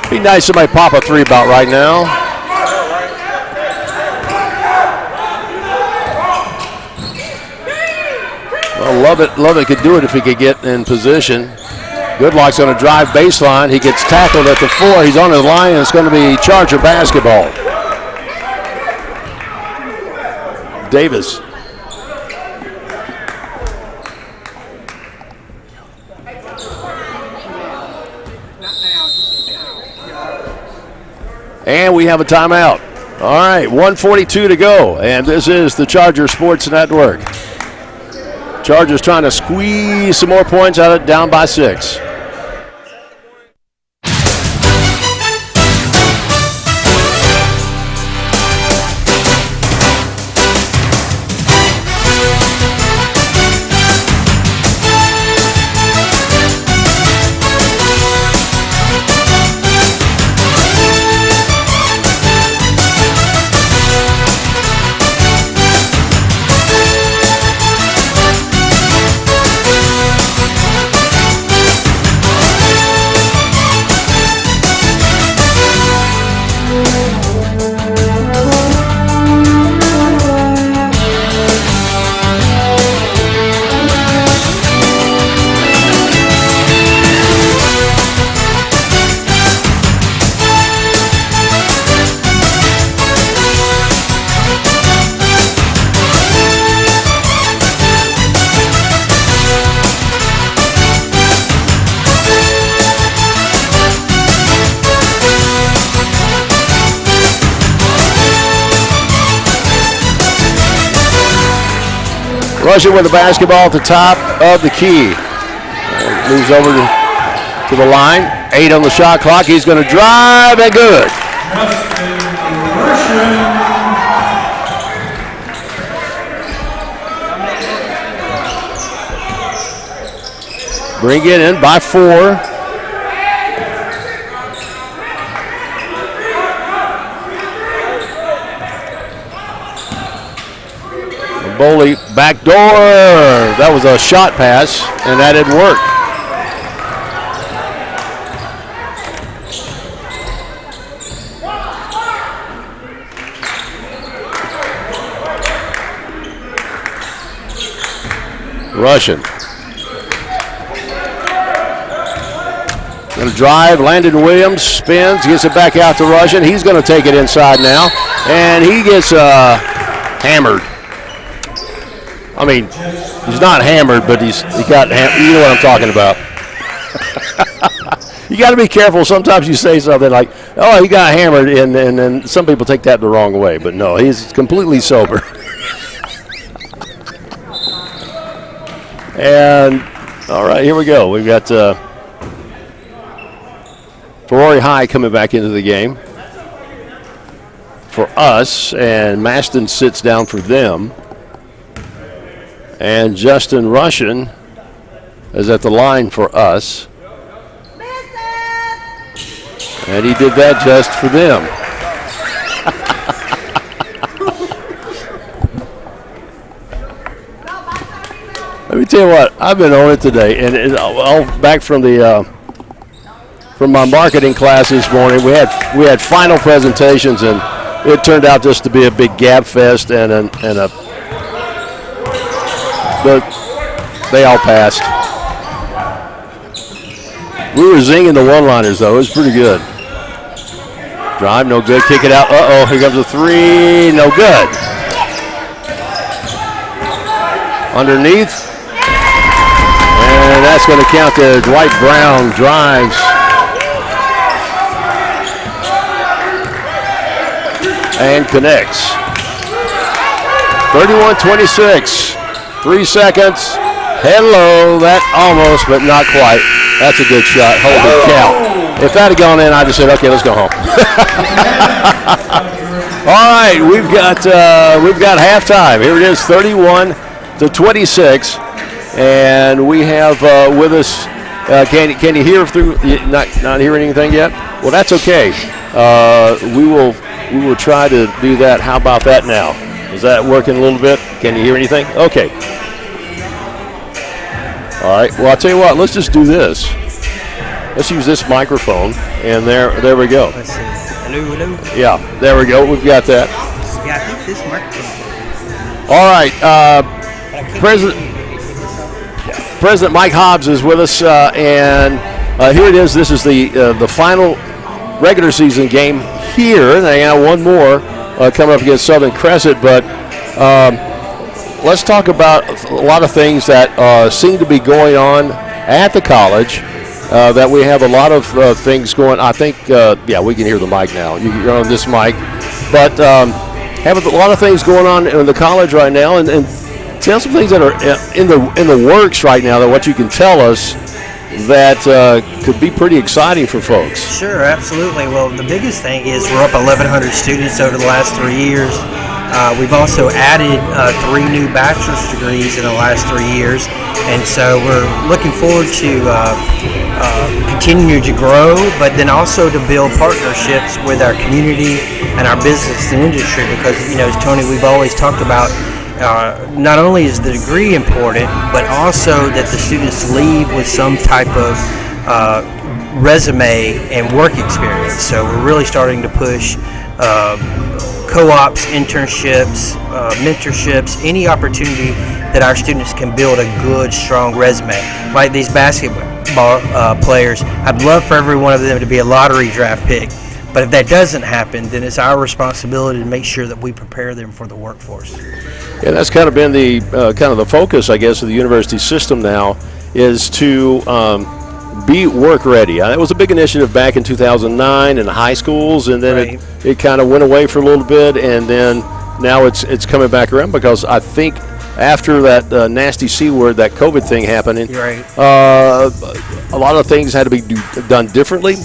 Speaker 3: Be nice somebody pop a three about right now. Well, Lovett could do it if he could get in position. Goodlock's going to drive baseline. He gets tackled at the 4. He's on the line, and it's going to be Charger basketball. Davis. And we have a timeout. All right, 1:42 to go, and this is the Charger Sports Network. Chargers trying to squeeze some more points out of it, down by 6. Russian with the basketball at the top of the key. Moves over to the line. 8 on the shot clock. He's going to drive and good. Bring it in by 4. Boley back door. That was a shot pass, and that didn't work. Russian. Going to drive. Landon Williams spins, gets it back out to Russian. He's going to take it inside now, and he gets hammered. I mean, he's not hammered, but he got hammered. You know what I'm talking about. You got to be careful. Sometimes you say something like, oh, he got hammered, and then some people take that the wrong way. But no, he's completely sober. And, all right, here we go. We've got Ferrari High coming back into the game for us, and Maston sits down for them. And Justin Russian is at the line for us. And he did that just for them. Let me tell you what, I've been on it today, and all back from from my marketing class this morning. We had final presentations, and it turned out just to be a big gab fest but they all passed. We were zinging the one-liners, though. It was pretty good. Drive, no good. Kick it out. Uh-oh, here comes a 3. No good. Underneath. And that's going to count to Dwight Brown. Drives. And connects. 31-26. 3 seconds. Hello. That almost, but not quite. That's a good shot. Holy cow. If that had gone in, I'd just said, okay, let's go home. All right, we've got halftime. Here it is, 31-26. And we have with us, can you hear through, not hear anything yet? Well, that's okay. We will we will try to do that. How about that now? Is that working a little bit? Can you hear anything? Okay. All right. Well, I'll tell you what. Let's just do this. Let's use this microphone, and there we go.
Speaker 5: Let's see. Hello, hello.
Speaker 3: Yeah, there we go. We've got that.
Speaker 5: Yeah, I think this microphone.
Speaker 3: All right. President Mike Hobbs is with us, and here it is. This is the final regular season game here. They have one more coming up against Southern Crescent, but let's talk about a lot of things that seem to be going on at the college. That we have a lot of things going. I think, we can hear the mic now. You're on this mic, but have a lot of things going on in the college right now, and tell some things that are in the works right now. That what you can tell us that could be pretty exciting for folks.
Speaker 5: Sure, absolutely. Well, the biggest thing is we're up 1,100 students over the last 3 years. We've also added 3 new bachelor's degrees in the last 3 years, and so we're looking forward to continuing to grow, but then also to build partnerships with our community and our business and industry, because, Tony, we've always talked about not only is the degree important, but also that the students leave with some type of resume and work experience. So we're really starting to push co-ops, internships, mentorships, any opportunity that our students can build a good, strong resume. Like these basketball players, I'd love for every one of them to be a lottery draft pick. But if that doesn't happen, then it's our responsibility to make sure that we prepare them for the workforce.
Speaker 3: Yeah, that's kind of been the focus, I guess, of the university system now, is to be work ready. It was a big initiative back in 2009 in high schools, and then
Speaker 5: Right.
Speaker 3: it kind of went away for a little bit, and then now it's coming back around, because I think after that nasty C word, that COVID thing happening,
Speaker 5: Right.
Speaker 3: a lot of things had to be done differently,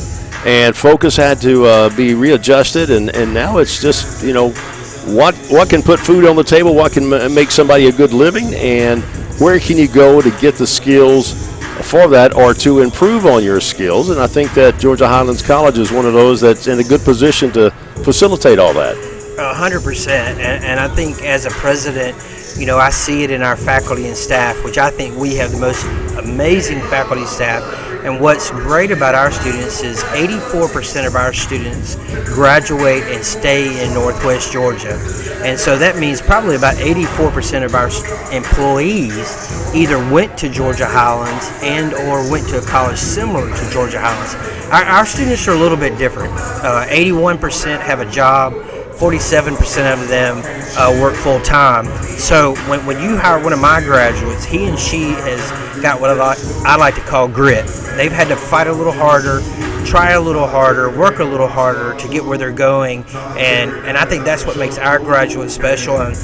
Speaker 3: and focus had to be readjusted, and now it's just, what can put food on the table, what can make somebody a good living, and where can you go to get the skills for that, or to improve on your skills. And I think that Georgia Highlands College is one of those that's in a good position to facilitate all that.
Speaker 5: 100%, and I think as a president, I see it in our faculty and staff, which I think we have the most amazing faculty staff. And what's great about our students is 84% of our students graduate and stay in Northwest Georgia. And so that means probably about 84% of our employees either went to Georgia Highlands and or went to a college similar to Georgia Highlands. Our students are a little bit different. 81% have a job. 47% of them work full-time. So when you hire one of my graduates, he and she has got what I like to call grit. They've had to fight a little harder, try a little harder, work a little harder to get where they're going, and I think that's what makes our graduates special. And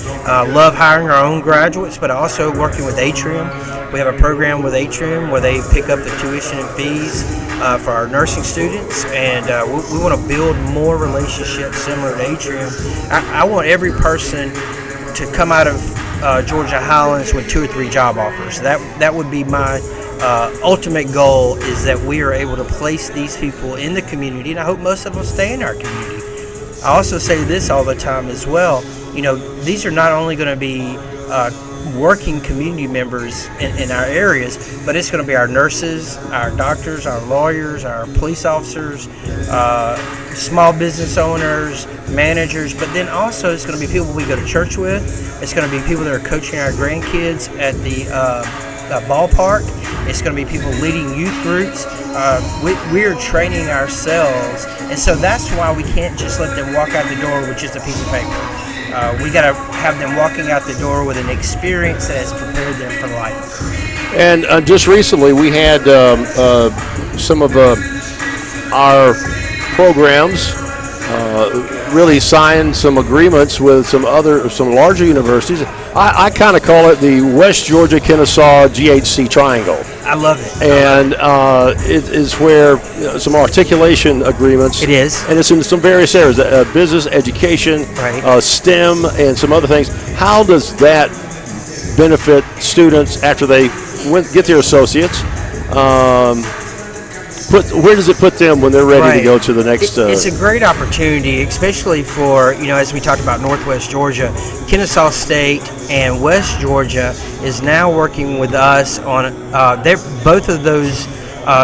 Speaker 5: love hiring our own graduates, but also working with Atrium. We have a program with Atrium where they pick up the tuition and fees for our nursing students, and we want to build more relationships similar to Atrium. I want every person to come out of Georgia Highlands with 2 or 3 job offers. That would be my ultimate goal, is that we are able to place these people in the community, and I hope most of them stay in our community. I also say this all the time as well. These are not only going to be working community members in our areas, but it's going to be our nurses, our doctors, our lawyers, our police officers, small business owners, managers, but then also it's going to be people we go to church with. It's going to be people that are coaching our grandkids at the ballpark. It's going to be people leading youth groups. We're training ourselves, and so that's why we can't just let them walk out the door with just a piece of paper. We got to have them walking out the door with an experience that has prepared them for life.
Speaker 3: And just recently, we had some of our programs really sign some agreements with some larger universities. I kind of call it the West Georgia Kennesaw GHC Triangle.
Speaker 5: I love it.
Speaker 3: And it is where some articulation agreements.
Speaker 5: It is.
Speaker 3: And it's in some various areas, business, education,
Speaker 5: Right.
Speaker 3: STEM, and some other things. How does that benefit students after they get their associates? it put them when they're ready to go to the next?
Speaker 5: It's a great opportunity, especially for, as we talked about Northwest Georgia, Kennesaw State and West Georgia is now working with us on. Both of those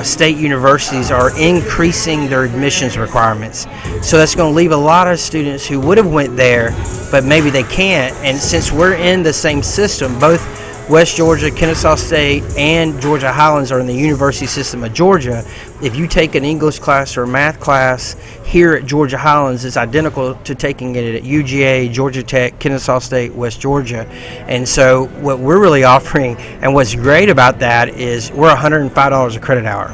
Speaker 5: state universities are increasing their admissions requirements, so that's going to leave a lot of students who would have went there, but maybe they can't. And since we're in the same system, both West Georgia, Kennesaw State, and Georgia Highlands are in the university system of Georgia. If you take an English class or a math class here at Georgia Highlands, it's identical to taking it at UGA, Georgia Tech, Kennesaw State, West Georgia. And so what we're really offering, and what's great about that, is we're $105 a credit hour.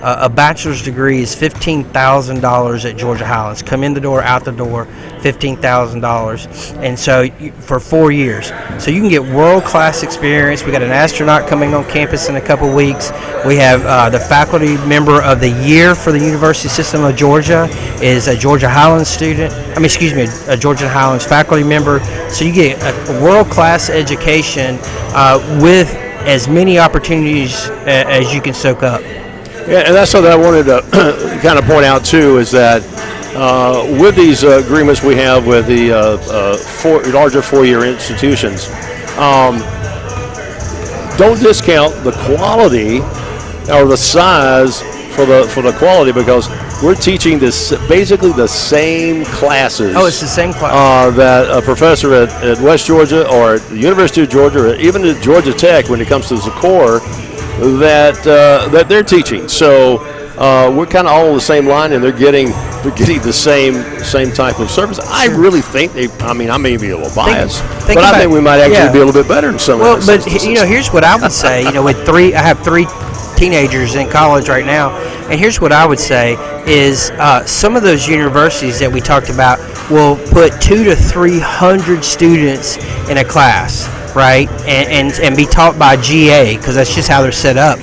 Speaker 5: A bachelor's degree is $15,000 at Georgia Highlands. Come in the door, out the door, $15,000. And so for 4 years. So you can get world-class experience. We got an astronaut coming on campus in a couple weeks. We have the faculty member of the year for the University System of Georgia is a Georgia Highlands student. A Georgia Highlands faculty member. So you get a world-class education with as many opportunities as you can soak up.
Speaker 3: Yeah, and that's something I wanted to kind of point out too, is that with these agreements we have with the larger four-year institutions, don't discount the quality or the size for the quality, because we're teaching basically the same classes.
Speaker 5: Oh, it's the same class.
Speaker 3: That a professor at West Georgia or at the University of Georgia, or even at Georgia Tech, when it comes to the core, that they're teaching. So we're kind of all on the same line, and they're getting the same type of service. I really think I may be a little biased, but I think we might actually be a little bit better in some of those instances.
Speaker 5: Here's what I would say. I have three teenagers in college right now, and here's what I would say is some of those universities that we talked about will put 200 to 300 students in a class, right, and be taught by GA, because that's just how they're set up.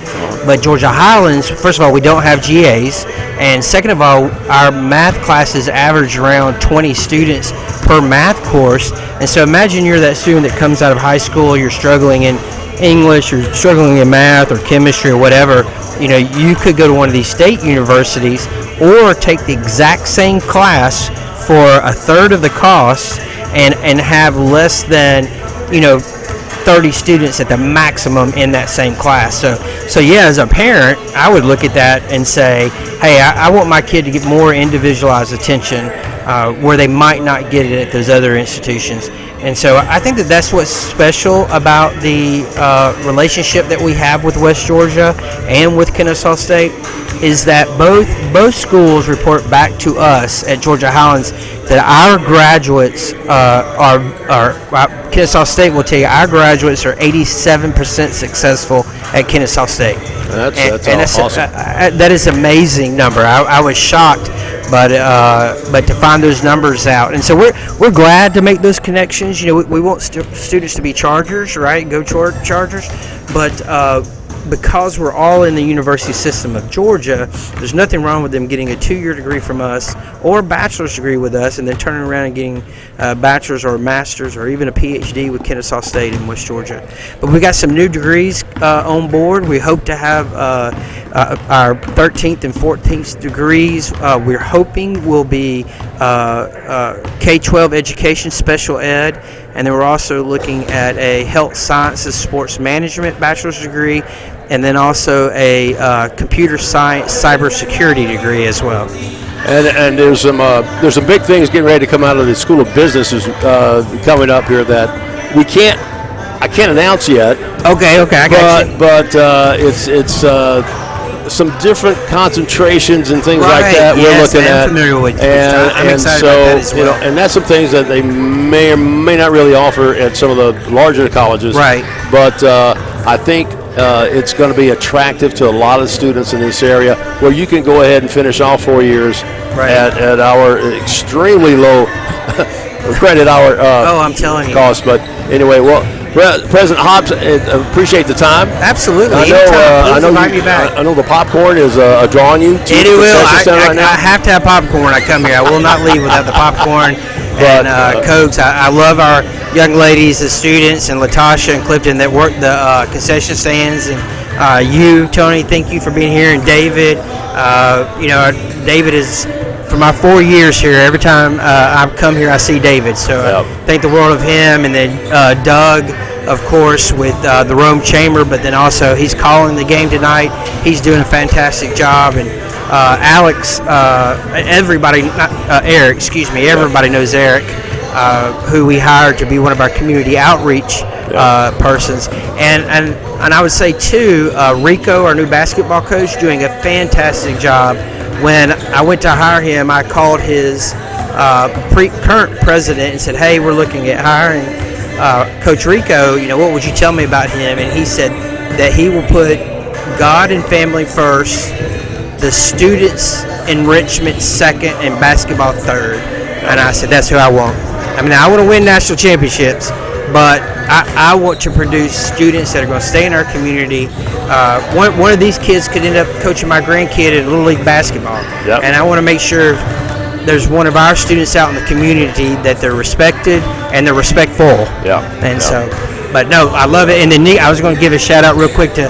Speaker 5: But Georgia Highlands, first of all, we don't have GAs, and second of all, our math classes average around 20 students per math course. And so imagine you're that student that comes out of high school, you're struggling in English, or struggling in math or chemistry or whatever. You could go to one of these state universities or take the exact same class for a third of the cost and have less than 30 students at the maximum in that same class. So yeah, as a parent, I would look at that and say, hey, I want my kid to get more individualized attention where they might not get it at those other institutions. And so I think that's what's special about the relationship that we have with West Georgia and with Kennesaw State, is that both schools report back to us at Georgia Highlands that our graduates Kennesaw State will tell you our graduates are 87% successful at Kennesaw State. That's awesome. That is an amazing number. I was shocked, but to find those numbers out, and so we're glad to make those connections. We want students to be Chargers, right? Go Chargers, but because we're all in the university system of Georgia, there's nothing wrong with them getting a 2-year degree from us or a bachelor's degree with us, and then turning around and getting a bachelor's or a master's or even a PhD with Kennesaw State in West Georgia. But we got some new degrees on board. We hope to have our 13th and 14th degrees. We're hoping will be K-12 education, special ed, and then we're also looking at a health sciences, sports management bachelor's degree, and then also a computer science, cybersecurity degree as well.
Speaker 3: And there's some big things getting ready to come out of the School of Businesses coming up here that I can't announce yet.
Speaker 5: Okay, I got you.
Speaker 3: But it's some different concentrations and things like that we're looking at.
Speaker 5: I'm familiar with.
Speaker 3: I'm excited
Speaker 5: about that as well.
Speaker 3: And that's some things that they may or may not really offer at some of the larger colleges.
Speaker 5: Right.
Speaker 3: But I think it's going to be attractive to a lot of students in this area, where you can go ahead and finish all 4 years at our extremely low credit hour
Speaker 5: I'm telling you.
Speaker 3: cost. But anyway, President Hobbs, appreciate the time.
Speaker 5: Absolutely.
Speaker 3: I know the popcorn is drawing you to
Speaker 5: it will.
Speaker 3: right now.
Speaker 5: I have to have popcorn when I come here. I will not leave without the popcorn and Cokes. I love our young ladies, the students, and Latasha and Clifton that work the concession stands and You, Tony, thank you for being here, and David. David is, for my 4 years here, every time I come here, I see David. So thank the world of him, and then Doug, of course, with the Rome Chamber, but then also he's calling the game tonight. He's doing a fantastic job, and Alex, Eric, everybody knows Eric, who we hired to be one of our community outreach persons, and I would say too, Rico, our new basketball coach, doing a fantastic job. When I went to hire him, I called his current president and said, "Hey, we're looking at hiring Coach Rico. What would you tell me about him?" And he said that he will put God and family first, the students' enrichment second, and basketball third. And I said, that's who I want. I want to win national championships, but I want to produce students that are going to stay in our community. One of these kids could end up coaching my grandkid in Little League basketball. And I want to make sure there's one of our students out in the community that they're respected and they're respectful. But no, I love it. And then I was going to give a shout out real quick to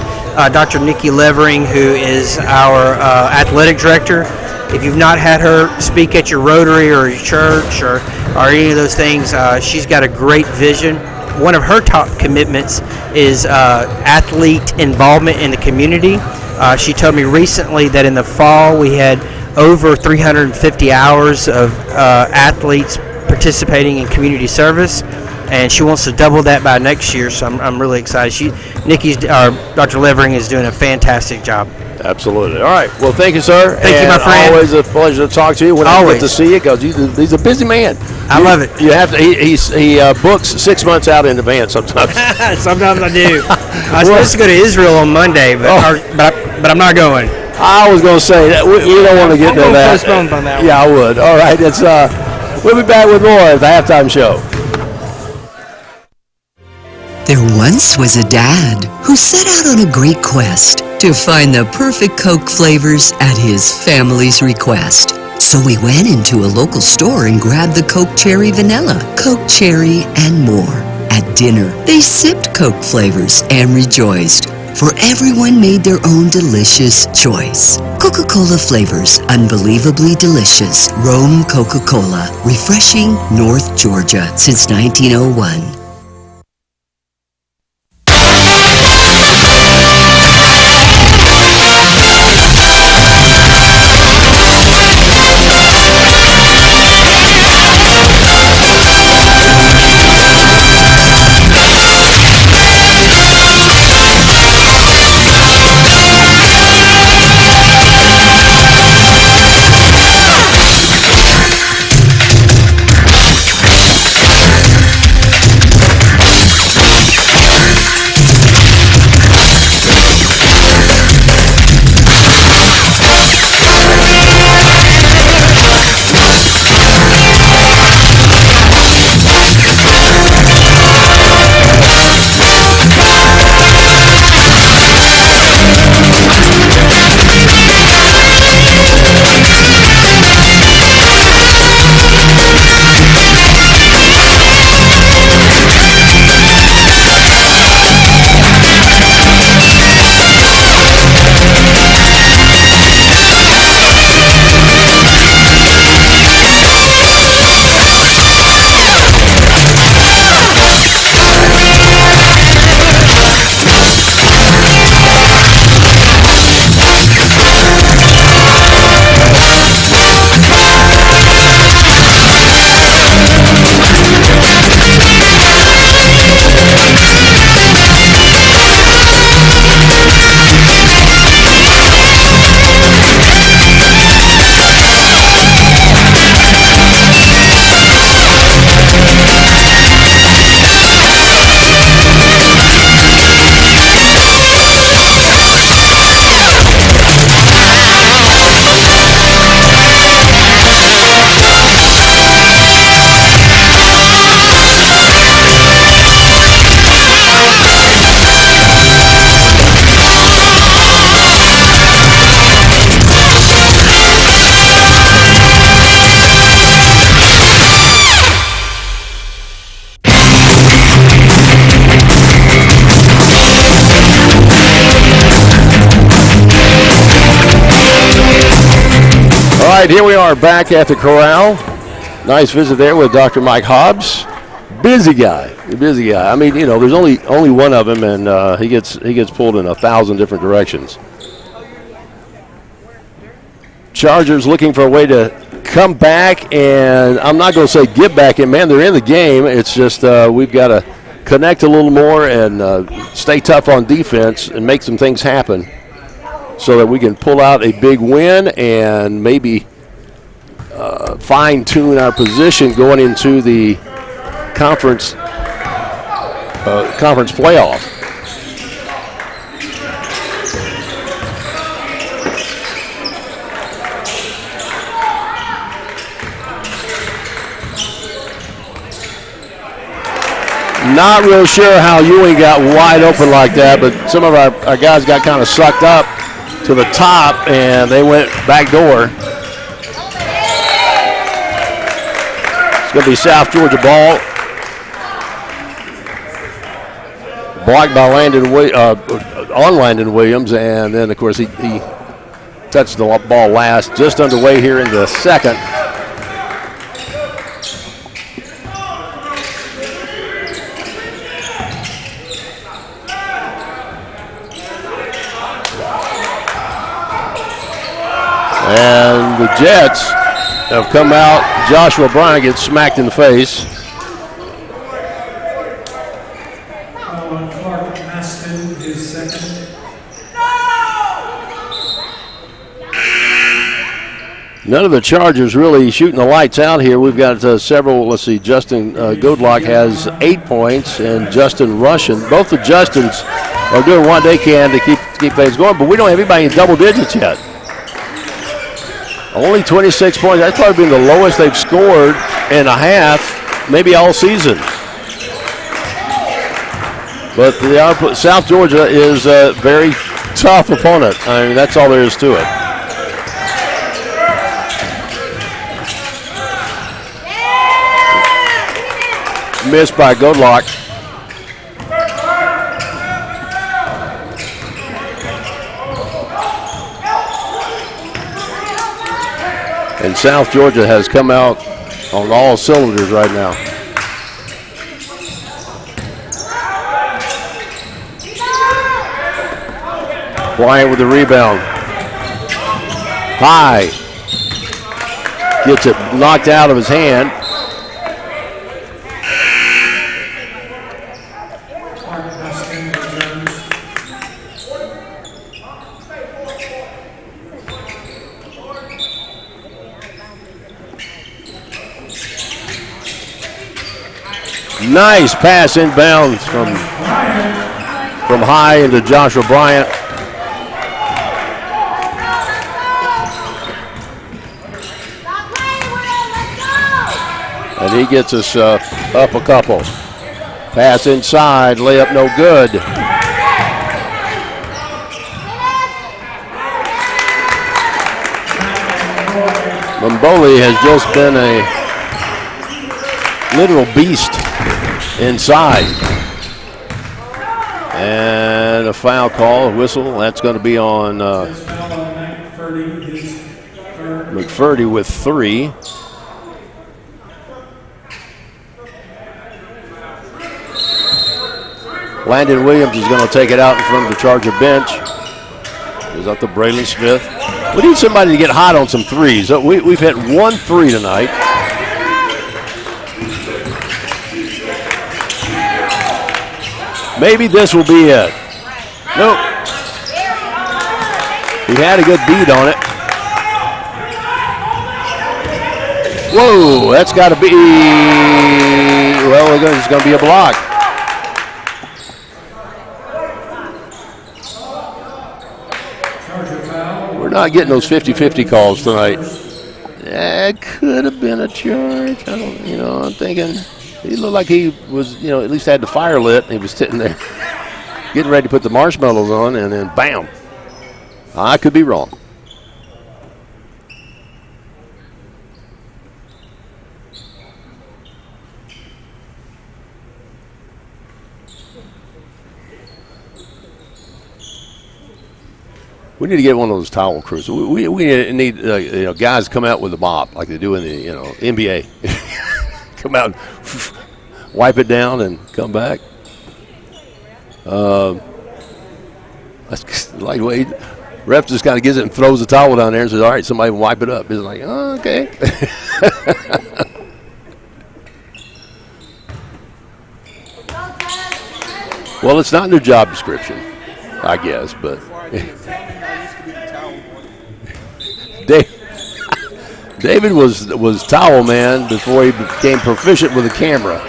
Speaker 5: Dr. Nikki Levering, who is our athletic director. If you've not had her speak at your Rotary or your church or any of those things, she's got a great vision. One of her top commitments is athlete involvement in the community. She told me recently that in the fall we had over 350 hours of athletes participating in community service, and she wants to double that by next year. So I'm really excited. Dr. Levering is doing a fantastic job.
Speaker 3: Absolutely. All right. Well, thank you, sir.
Speaker 5: Thank you, my friend.
Speaker 3: Always a pleasure to talk to you. When I get to see you, because he's a busy man.
Speaker 5: I love it.
Speaker 3: You have to. He books 6 months out in advance sometimes.
Speaker 5: Sometimes I do. I was supposed to go to Israel on Monday, but I'm not going.
Speaker 3: I was going to say that we don't want to get into that.
Speaker 5: Postponed on that one.
Speaker 3: Yeah, I would. All right. We'll be back with more at the halftime show.
Speaker 4: There once was a dad who set out on a great quest to find the perfect Coke flavors at his family's request. So we went into a local store and grabbed the Coke Cherry Vanilla, Coke Cherry, and more. At dinner, they sipped Coke flavors and rejoiced, for everyone made their own delicious choice. Coca-Cola flavors, unbelievably delicious. Rome Coca-Cola, refreshing North Georgia since 1901.
Speaker 3: right, here we are back at the corral. Nice visit there with Dr. Mike Hobbs. Busy guy. I mean, you know, there's only one of him, and he gets pulled in 1,000 different directions. Chargers looking for a way to come back, and I'm not going to say get back in. Man, they're in the game. It's just we've got to connect a little more and stay tough on defense and make some things happen so that we can pull out a big win and maybe fine-tune our position going into the conference playoff. Not real sure how Ewing got wide open like that, but some of our guys got kind of sucked up to the top, and they went back door. It's going to be South Georgia ball. Blocked by Landon Williams, and then, of course, he touched the ball last. Just underway here in the second. And the Jets have come out. Joshua Bryant gets smacked in the face.
Speaker 1: Clark Maston is second.
Speaker 3: None of the Chargers really shooting the lights out here. We've got several. Let's see. Justin Godlock has 8 points, and Justin Russian. Both the Justins are doing what they can to keep things going, but we don't have anybody in double digits yet. Only 26 points. That's probably been the lowest they've scored in a half, maybe all season. But South Georgia is a very tough opponent. I mean, that's all there is to it. Missed by Godlock. And South Georgia has come out on all cylinders right now. Bryant with the rebound. High. Gets it knocked out of his hand. Nice pass inbounds from High into Joshua Bryant. And he gets us up a couple. Pass inside, layup no good. Mboli has just been a literal beast inside. And a foul call, a whistle. That's going to be on McFurdy with 3. Landon Williams is going to take it out in front of the Charger bench. Goes up to Braylon Smith. We need somebody to get hot on some threes. We've hit 1 3 tonight. Maybe this will be it. Nope. He had a good beat on it. Whoa, that's got to be, well, it's going to be a block. We're not getting those 50-50 calls tonight. That could have been a charge. I'm thinking. He looked like he was, at least had the fire lit. He was sitting there getting ready to put the marshmallows on, and then bam. I could be wrong. We need to get one of those towel crews. We need guys come out with a mop like they do in the NBA. Come out, wipe it down, and come back. That's like the way ref just kind of gets it and throws the towel down there and says, "All right, somebody wipe it up." It's like, oh, okay. Well, it's not in their job description, I guess, but David was towel man before he became proficient with a camera.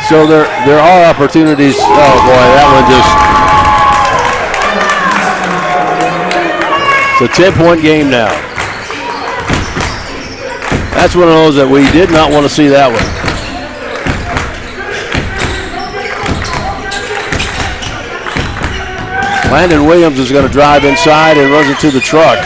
Speaker 3: So there are opportunities. Oh boy, that one just. It's a 10-point game now. That's one of those that we did not want to see that one. Landon Williams is going to drive inside and runs into the truck.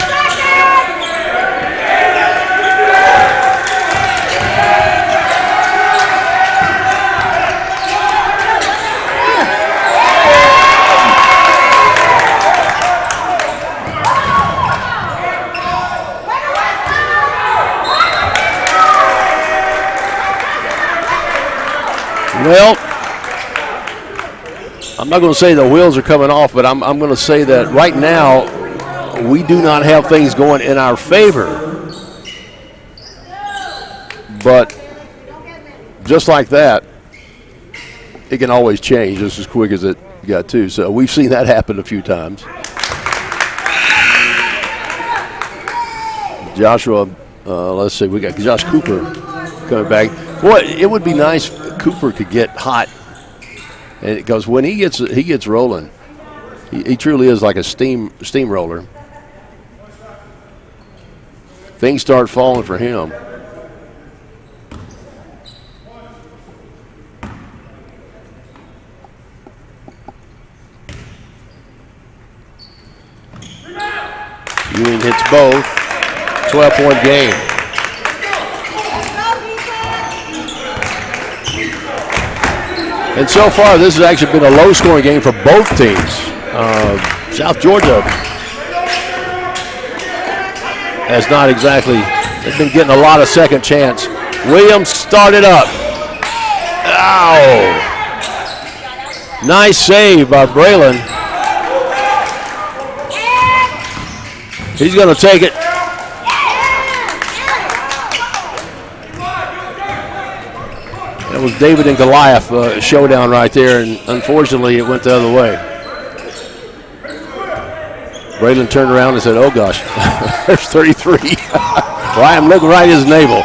Speaker 3: Well, I'm not going to say the wheels are coming off, but I'm going to say that right now we do not have things going in our favor. But just like that, it can always change just as quick as it got to. So we've seen that happen a few times. Joshua, let's see, we got Josh Cooper coming back. Boy, it would be nice if Cooper could get hot. And because when he gets rolling, he truly is like a steamroller. Things start falling for him. Ewing hits both. 12-point game. And so far, this has actually been a low-scoring game for both teams. South Georgia has not exactly, they've been getting a lot of second chance. Williams started up. Ow! Nice save by Braylon. He's going to take it. That was David and Goliath showdown right there, and unfortunately it went the other way. Braylon turned around and said, oh gosh, there's 33. Ryan looked right at his navel.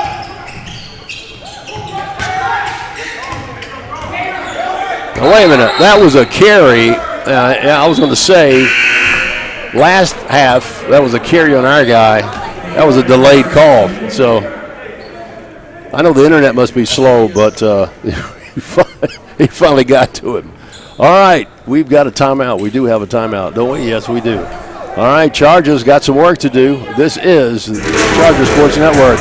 Speaker 3: Now wait a minute, that was a carry. I was going to say, last half, that was a carry on our guy. That was a delayed call, so. I know the internet must be slow, but he finally got to him. All right, we've got a timeout. We do have a timeout, don't we? Yes, we do. All right, Chargers got some work to do. This is the Charger Sports Network.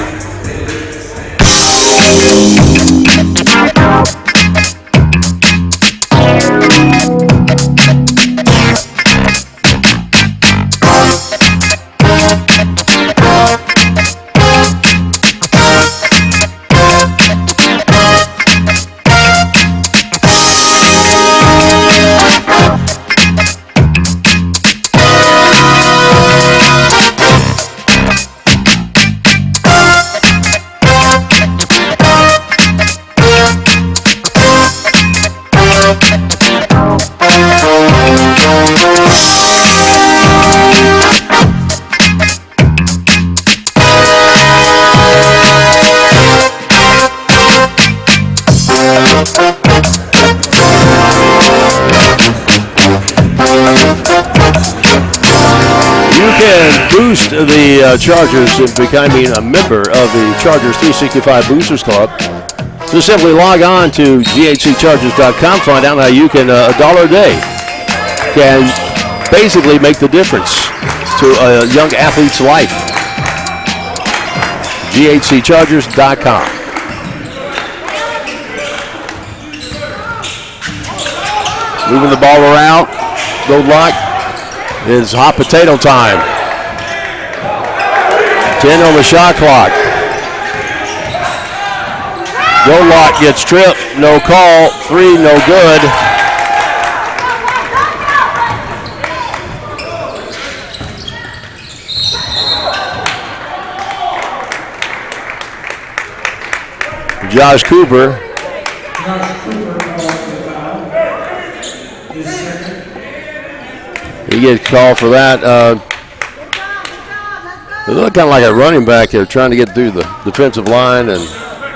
Speaker 3: Boost the Chargers in becoming a member of the Chargers 365 Boosters Club. So simply log on to GHCChargers.com, find out how you can, $1 a day can basically make the difference to a young athlete's life. GHCChargers.com. Moving the ball around. Goldlock. It's hot potato time. 10 on the shot clock. Goldlock gets tripped, no call. 3, no good. Josh Cooper. He gets called for that. It looked kind of like a running back there trying to get through the defensive line, and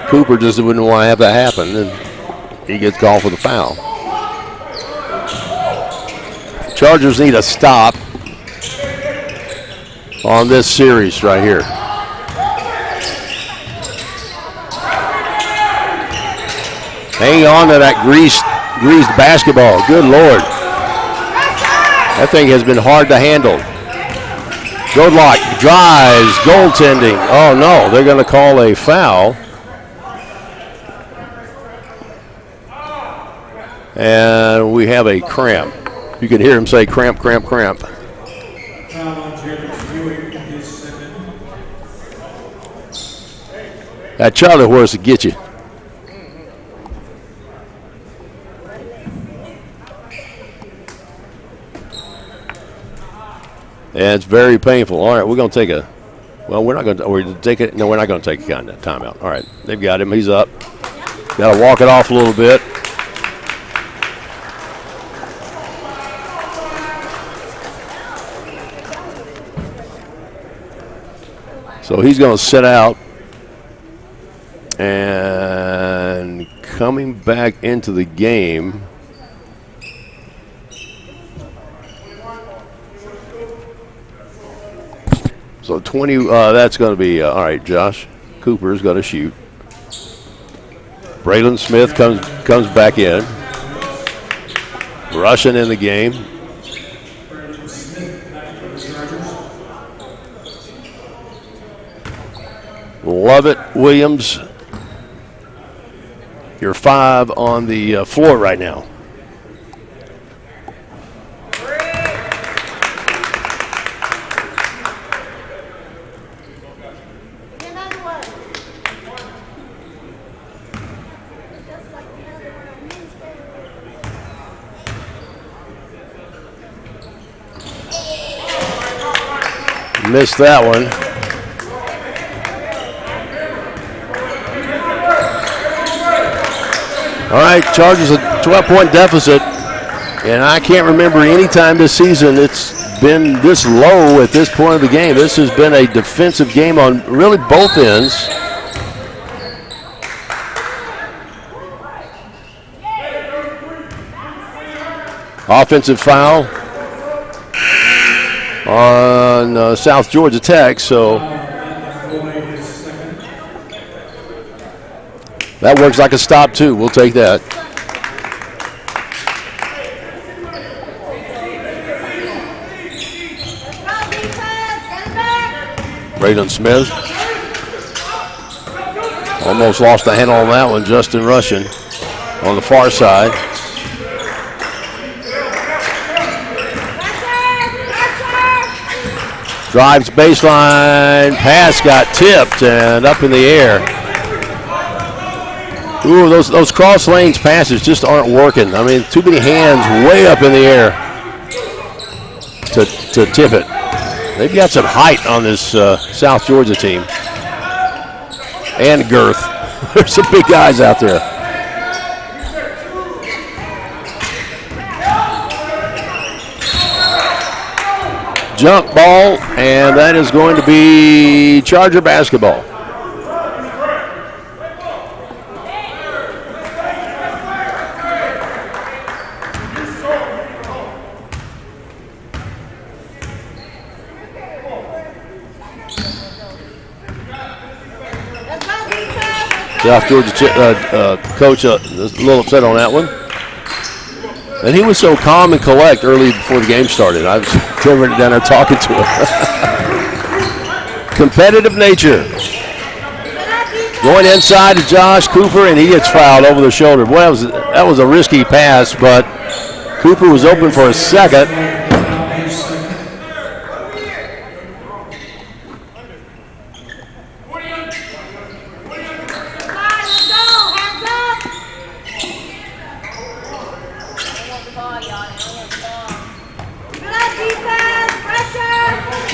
Speaker 3: Cooper just wouldn't want to have that happen, and he gets called for the foul. Chargers need a stop on this series right here. Hang on to that greased basketball. Good Lord. That thing has been hard to handle. Goldlock drives, goaltending. Oh no, they're going to call a foul. And we have a cramp. You can hear him say cramp, cramp, cramp. That Charlie horse will get you. And it's very painful. All right, we're going to take a, well, we're not going to take it. No, we're not going to take a timeout. All right, they've got him. He's up. Got to walk it off a little bit. So he's going to sit out. And coming back into the game. So 20, that's going to be, all right, Josh Cooper's going to shoot. Braylon Smith comes back in. Rushing in the game. Lovett Williams, you're 5 on the floor right now. Missed that one. All right, Chargers a 12-point deficit, and I can't remember any time this season it's been this low at this point of the game. This has been a defensive game on really both ends. Offensive foul on South Georgia Tech, so that works like a stop too. We'll take that. Braylon Smith almost lost the handle on that one. Justin Russian on the far side. Drives baseline, pass got tipped and up in the air. Ooh, those cross lanes passes just aren't working. I mean, too many hands way up in the air to tip it. They've got some height on this South Georgia team. And girth. There's some big guys out there. Jump ball, and that is going to be Charger basketball. South Georgia coach a little upset on that one. And he was so calm and collect early before the game started. I was covering it down there talking to him. Competitive nature. Going inside to Josh Cooper, and he gets fouled over the shoulder. Boy, that was a risky pass, but Cooper was open for a second.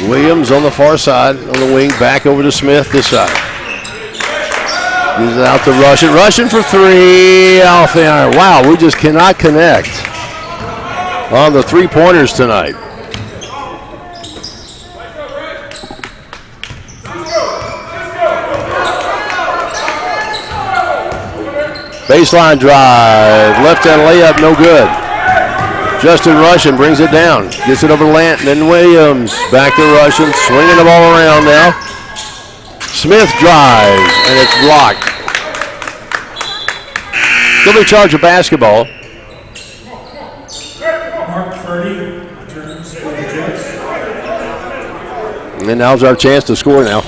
Speaker 3: Williams on the far side, on the wing, back over to Smith this side. He's out to Russian. Russian for three, off the iron. Wow, we just cannot connect on the three-pointers tonight. Baseline drive, left-hand layup, no good. Justin Russian brings it down, gets it over to Lanton and Williams. Back to Russian, swinging the ball around now. Smith drives, and it's blocked. They'll be charged of basketball.
Speaker 1: Mark Ferdy returns for the Jets.
Speaker 3: And now's our chance to score now.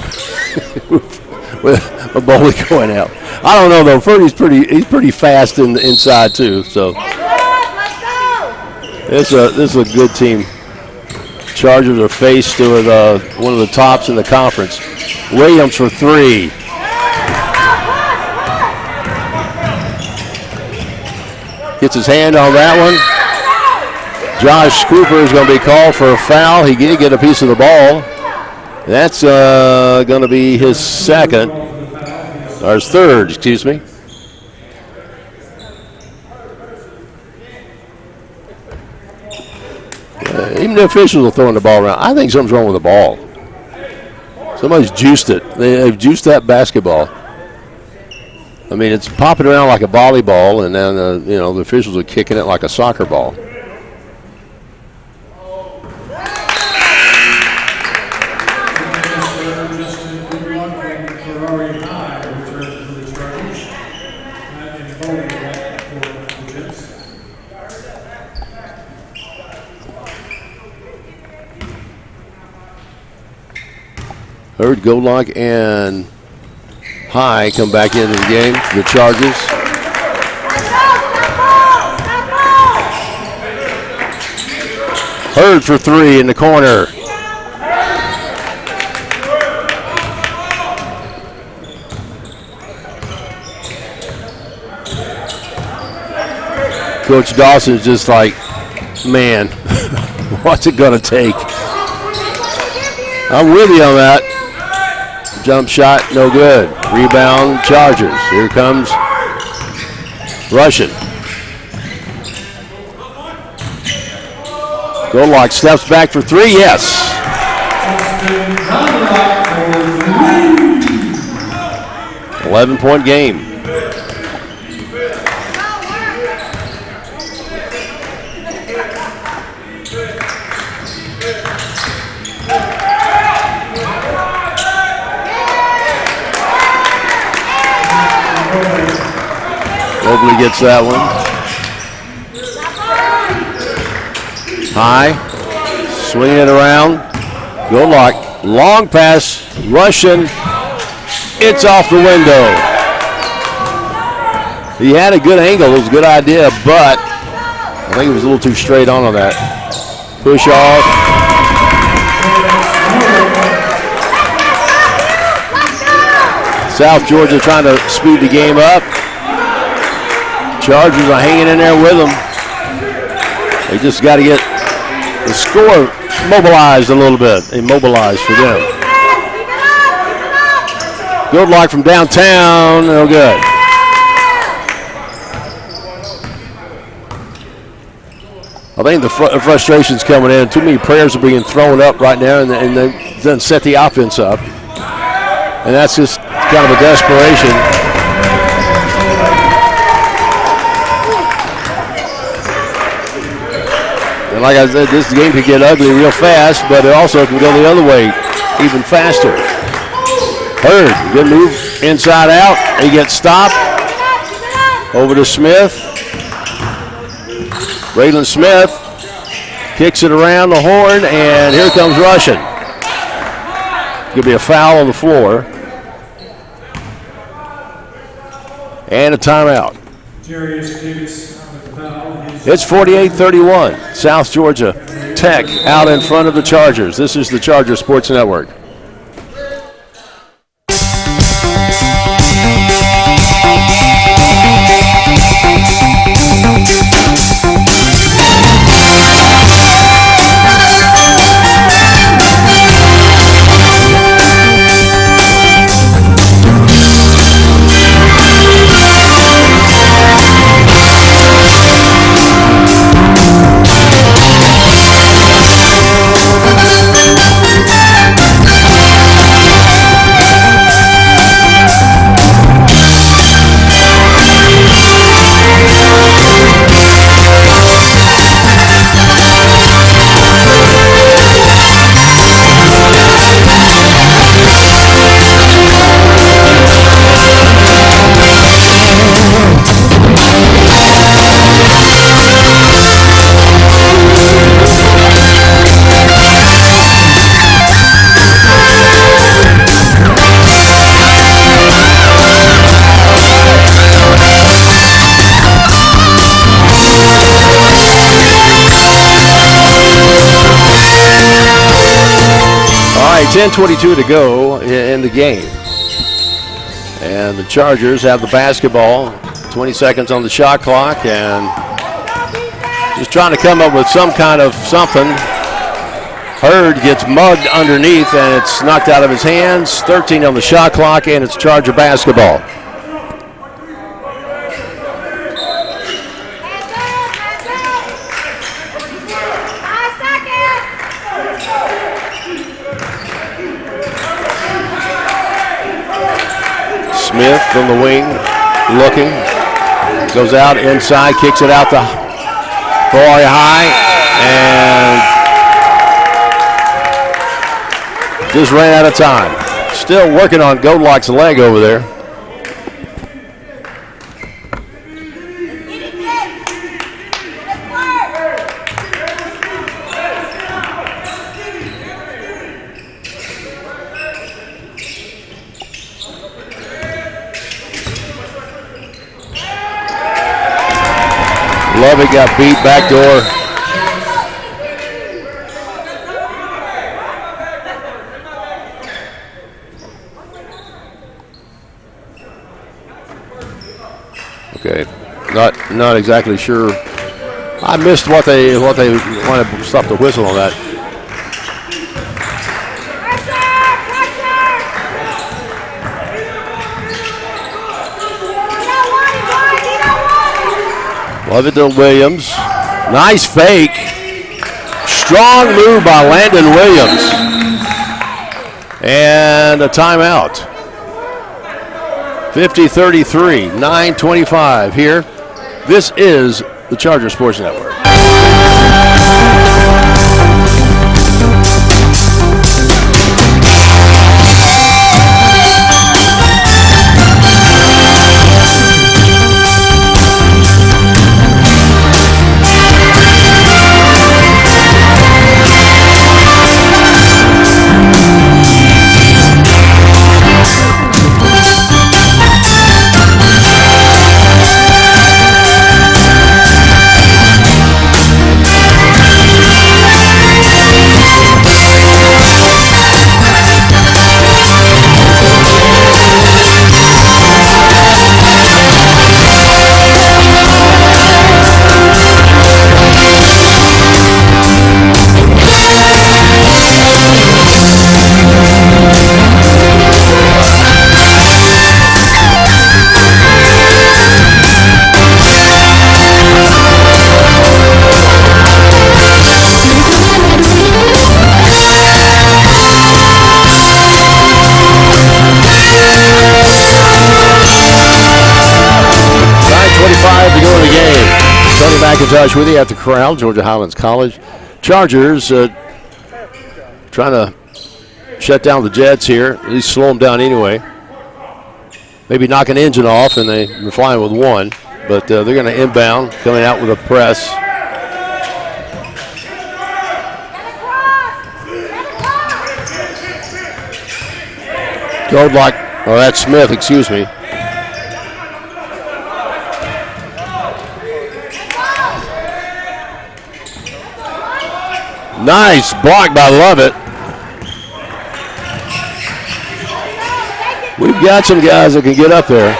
Speaker 3: With a bowling going out. I don't know though. Ferdy's pretty fast in the inside too. So this is a good team. Chargers are faced with one of the tops in the conference. Williams for three. Gets his hand on that one. Josh Cooper is going to be called for a foul. He did get a piece of the ball. That's going to be his second, or his third, excuse me. Even the officials are throwing the ball around. I think something's wrong with the ball. Somebody's juiced it. They've juiced that basketball. I mean, it's popping around like a volleyball, and then the officials are kicking it like a soccer ball. Heard Golok and High come back into the game, the Chargers. Hurd for three in the corner. Coach Dawson's just like, man, what's it going to take? I'm with you on that. Jump shot, no good. Rebound, Chargers. Here comes Russian. Golok steps back for three, yes. 11-point game. Mobley gets that one. High, swinging it around. Golok, long pass, Russian. It's off the window. He had a good angle, it was a good idea, but I think it was a little too straight on that. Push off. South Georgia trying to speed the game up. Chargers are hanging in there with them. They just got to get the score mobilized a little bit. Immobilized for them. Good luck from downtown. No good. I think the frustration's coming in. Too many prayers are being thrown up right now, and they then set the offense up. And that's just kind of a desperation. And like I said, this game could get ugly real fast, but it also can go the other way even faster. Hurd, good move inside out. He gets stopped. Over to Smith. Braylon Smith kicks it around the horn, and here comes Russian. Going to be a foul on the floor. And a timeout.
Speaker 1: Jarius Davis out of the
Speaker 3: It's 48-31. South Georgia Tech out in front of the Chargers. This is the Charger Sports Network. All right, 10:22 to go in the game. And the Chargers have the basketball. 20 seconds on the shot clock, and just trying to come up with some kind of something. Hurd gets mugged underneath, and it's knocked out of his hands. 13 on the shot clock, and it's Charger basketball. Smith from the wing, looking, goes out inside, kicks it out to Ferrari High, and just ran out of time. Still working on Goldlock's leg over there. Lovett got beat back door. Okay, not exactly sure. I missed what they wanted to stop the whistle on that. Lovett to Williams. Nice fake. Strong move by Landon Williams. And a timeout. 50-33, 9:25 here. This is the Charger Sports Network. McIntosh with you at the Corral, Georgia Highlands College. Chargers trying to shut down the Jets here, at least slow them down anyway. Maybe knock an engine off, and they're flying with one, but they're going to inbound, coming out with a press. Goldlock, oh, that's Smith, excuse me. Nice block by Lovett. We've got some guys that can get up there.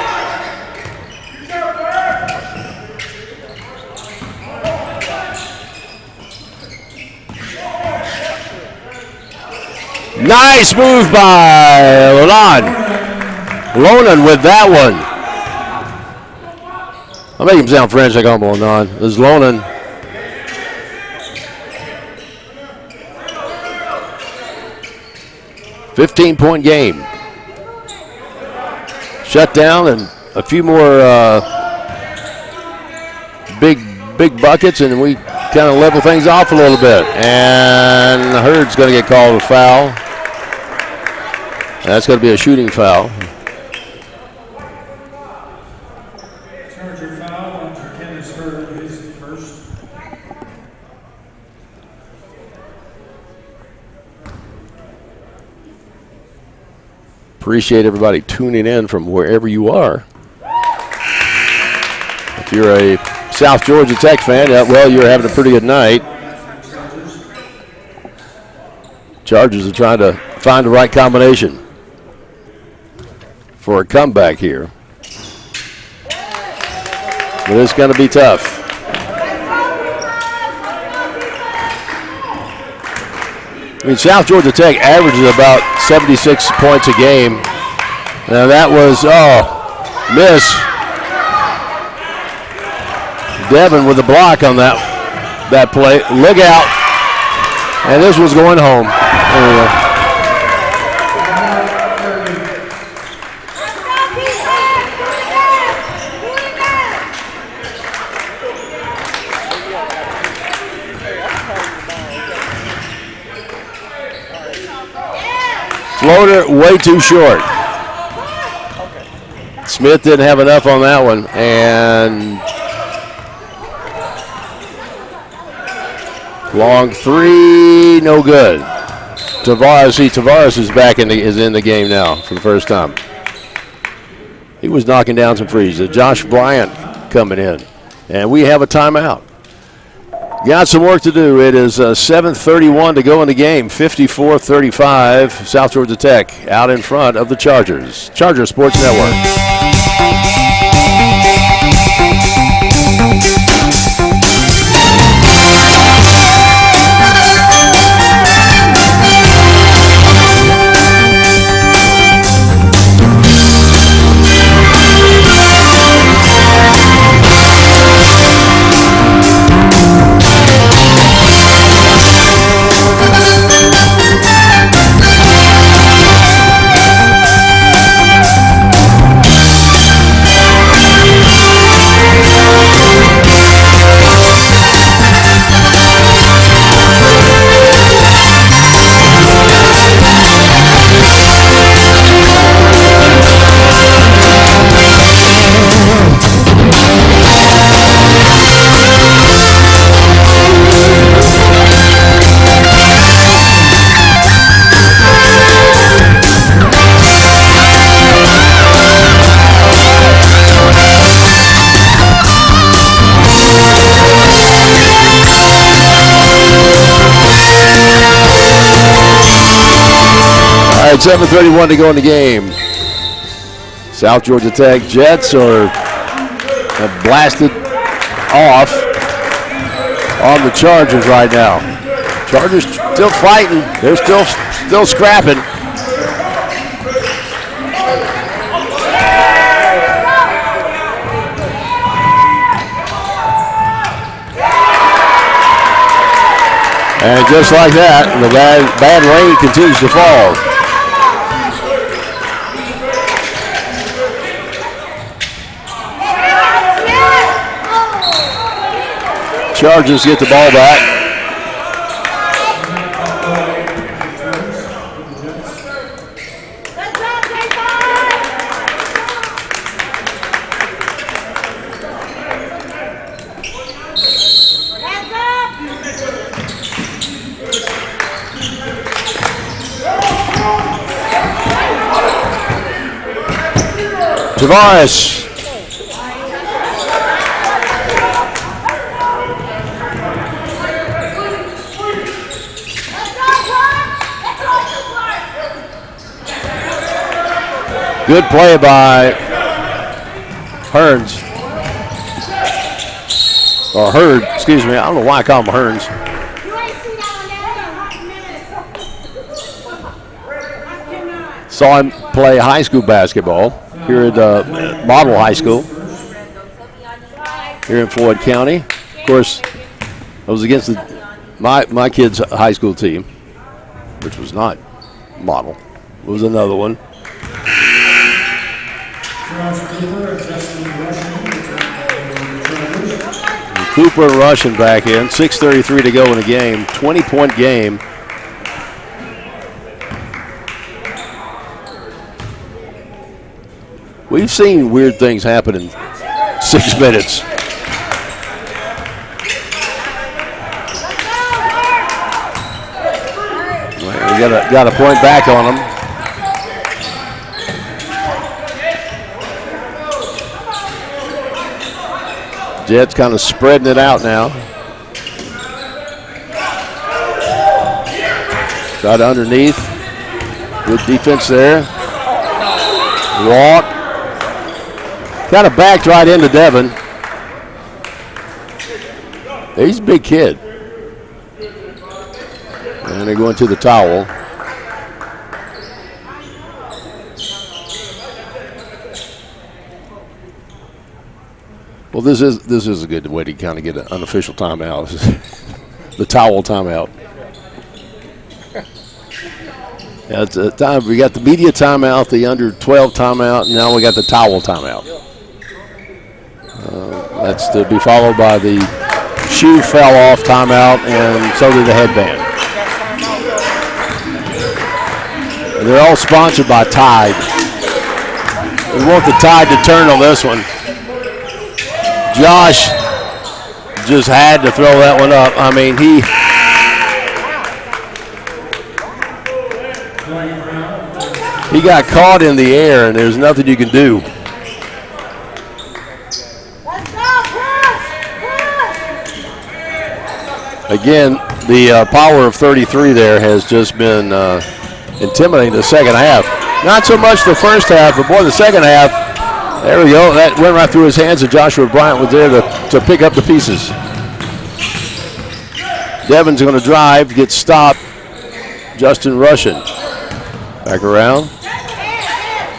Speaker 3: Nice move by Lonan with that one. I'll make him sound French like I'm on. This is Lonan. $15-point game. Shut down and a few more big buckets, and we kind of level things off a little bit. And Hurd's going to get called a foul. That's going to be a shooting foul.
Speaker 1: Charger foul on Kenneth Hurd is the first.
Speaker 3: Appreciate everybody tuning in from wherever you are. If you're a South Georgia Tech fan, well, you're having a pretty good night. Chargers are trying to find the right combination for a comeback here. But it's going to be tough. I mean, South Georgia Tech averages about 76 points a game. Now that was, miss. Devin with the block on that play. Look out. And this was going home. There we go. Floater way too short. Smith didn't have enough on that one, and long three, no good. Tavares is back in the game now for the first time. He was knocking down some threes. Josh Bryant coming in, and we have a timeout. Got some work to do. It is 7:31 to go in the game. 54-35. South Georgia Tech out in front of the Chargers. Charger Sports Network. All right, 7:31 to go in the game. South Georgia Tech Jets have blasted off on the Chargers right now. Chargers still fighting. They're still scrapping. And just like that, the bad rain continues to fall. Chargers get the ball back. Tavares. Good play by Hearns. Or Hurd, excuse me. I don't know why I call him Hearns. Saw him play high school basketball here at Model High School here in Floyd County. Of course, I was against my kid's high school team, which was not Model. It was another one. Cooper and Russian back in. 6:33 to go in the game. 20-point game. We've seen weird things happen in 6 minutes. We got a point back on them. Jets kind of spreading it out now. Got underneath. Good defense there. Walk. Kind of backed right into Devin. He's a big kid. And they're going to the towel. Well, this is a good way to kind of get an unofficial timeout. The towel timeout. Yeah, it's a time. We got the media timeout, the under 12 timeout, and now we got the towel timeout. That's to be followed by the shoe fell off timeout, and so did the headband. And they're all sponsored by Tide. We want the Tide to turn on this one. Josh just had to throw that one up. I mean, he got caught in the air, and there's nothing you can do. Again, the power of 33 there has just been intimidating the second half. Not so much the first half, but boy, the second half. There we go. That went right through his hands, and Joshua Bryant was there to pick up the pieces. Devin's going to drive, get stopped. Justin Russian. Back around.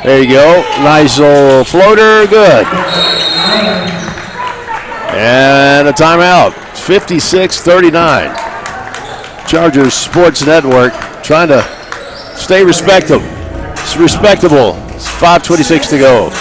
Speaker 3: There you go. Nice little floater. Good. And a timeout. 56-39. Chargers Sports Network trying to stay respectable. It's respectable. It's 5:26 to go.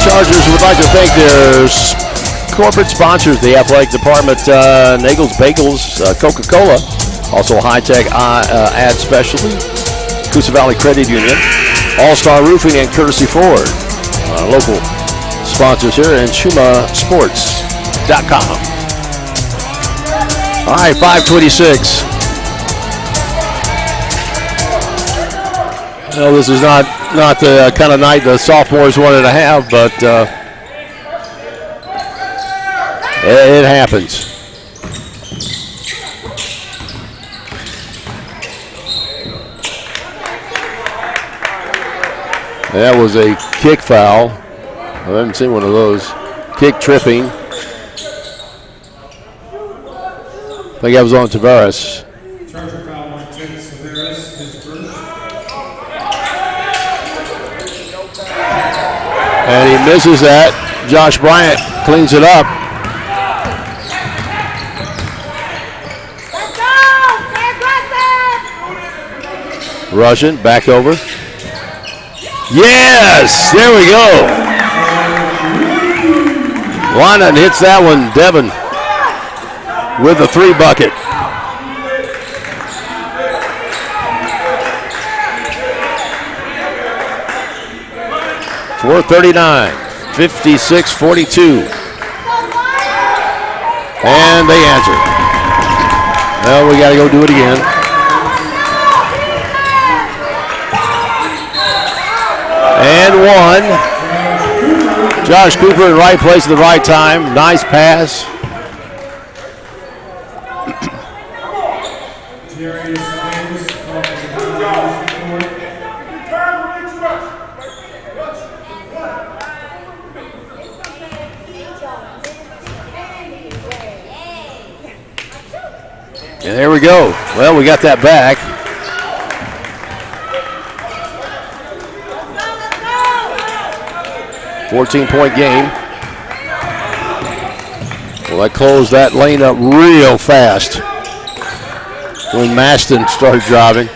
Speaker 3: Chargers would like to thank their corporate sponsors, the athletic department, Nagel's Bagels, Coca-Cola, also High Tech Ad Specialty, Coosa Valley Credit Union, All-Star Roofing, and Courtesy Ford. Local sponsors here, and SchumaSports.com. All right, 5:26. Well, this is not the kind of night the sophomores wanted to have, but it happens. That was a kick foul. I haven't seen one of those. Kick tripping. I think that was on Tavares. And he misses that. Josh Bryant cleans it up. Russian, back over. Yes, there we go. Lana hits that one, Devin, with the 3 bucket. .439, 56-42. And they answer. Well, we got to go do it again. And 1. Josh Cooper in the right place at the right time. Nice pass. And there we go. Well, we got that back. .14 game. Well, that closed that lane up real fast when Maston started driving.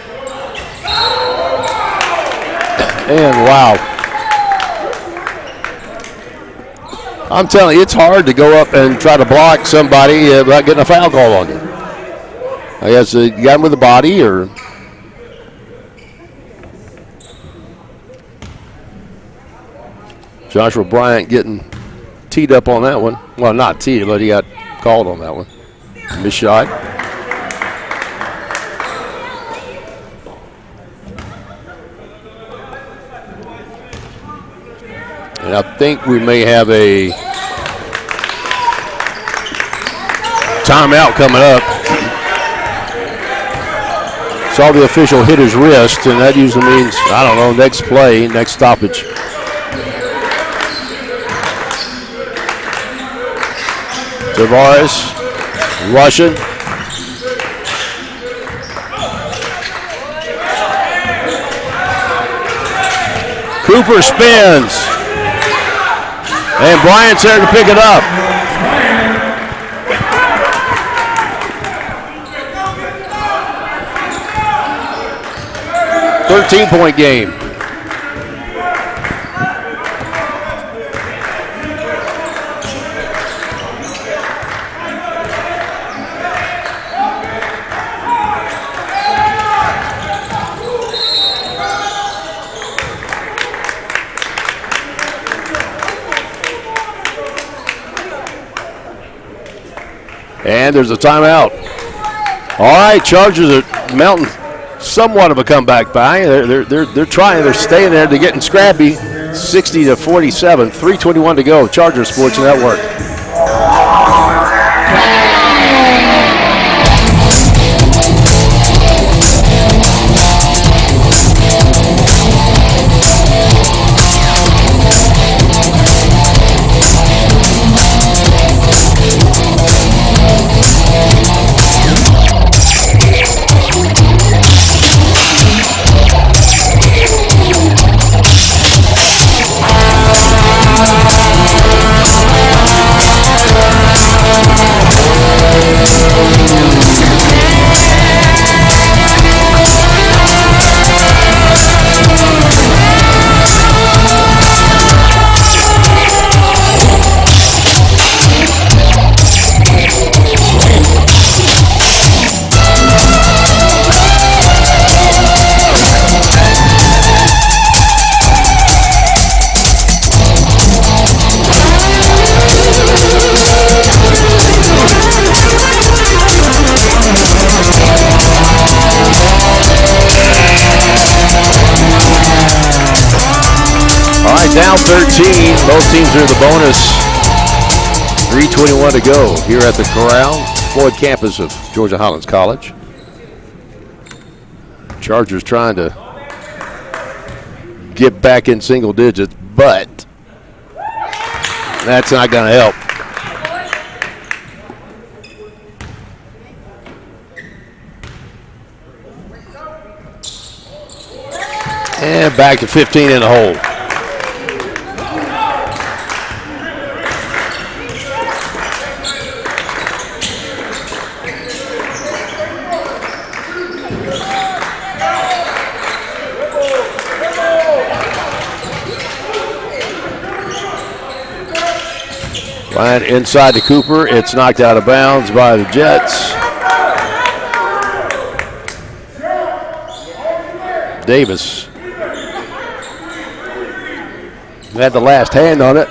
Speaker 3: And wow. I'm telling you, it's hard to go up and try to block somebody without getting a foul call on you. I guess you got him with the body, or Joshua Bryant getting teed up on that one. Well, not teed, but he got called on that one. Missed shot. And I think we may have a timeout coming up. Saw the official hit his wrist, and that usually means, I don't know, next play, next stoppage. Tavares, Russian. Cooper spins. And Bryant's there to pick it up. .13 game. And there's a timeout. All right, Chargers are mounting somewhat of a comeback by. They're trying. They're staying there. They're getting scrappy. 60-47. 3:21 to go. Chargers Sports Network. Down 13. Both teams are in the bonus. 3:21 to go here at the Corral, Floyd campus of Georgia Highlands College. Chargers trying to get back in single digits, but that's not going to help. And back to 15 in the hole. Bryant inside to Cooper. It's knocked out of bounds by the Jets. Davis had the last hand on it.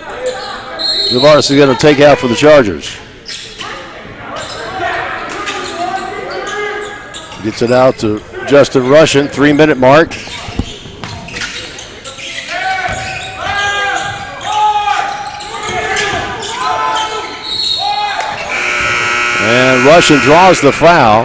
Speaker 3: Tavares is going to take out for the Chargers. Gets it out to Justin Russian, 3-minute mark. And Russian draws the foul.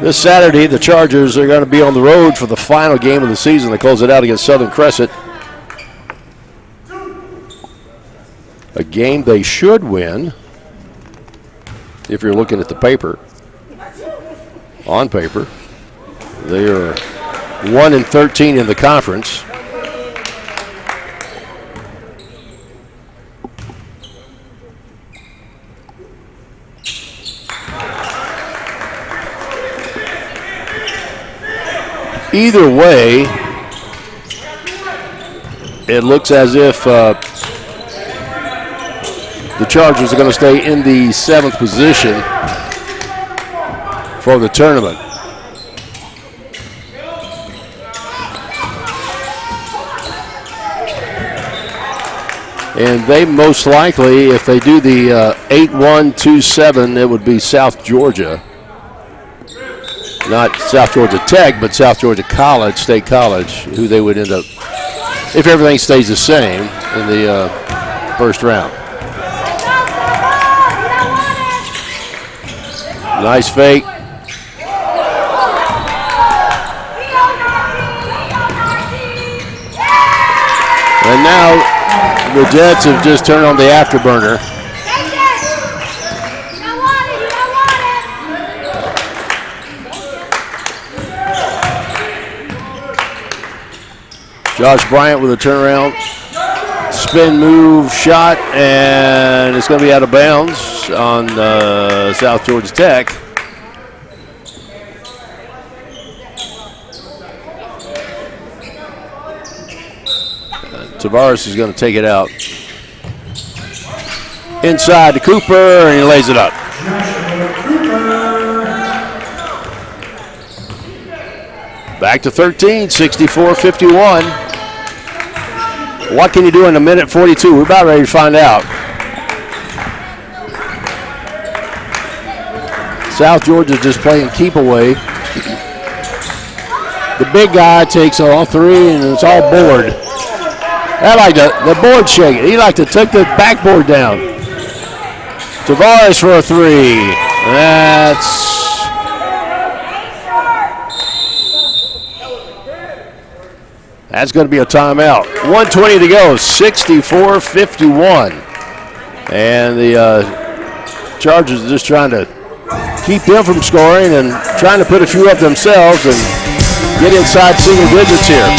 Speaker 3: This Saturday, the Chargers are going to be on the road for the final game of the season. They close it out against Southern Crescent. A game they should win if you're looking at the paper. On paper, they are 1-13 in the conference. Either way, it looks as if the Chargers are going to stay in the 7th position for the tournament. And they most likely, if they do the 8-1-2-7, it would be South Georgia. Not South Georgia Tech, but South Georgia College, State College, who they would end up, if everything stays the same, in the first round. Nice fake. And now the Jets have just turned on the afterburner. Josh Bryant with a turnaround, spin move, shot, and it's going to be out of bounds on South Georgia Tech. Tavares is going to take it out. Inside to Cooper, and he lays it up. Back to 13, 64-51. What can you do in a minute 42? We're about ready to find out. South Georgia just playing keep away. The big guy takes all three, and it's all board. I like the board shaking. He like to take the backboard down. Tavares for a three. That's going to be a timeout. 1:20 to go, 64-51. And the Chargers are just trying to keep them from scoring and trying to put a few up themselves and get inside single digits here.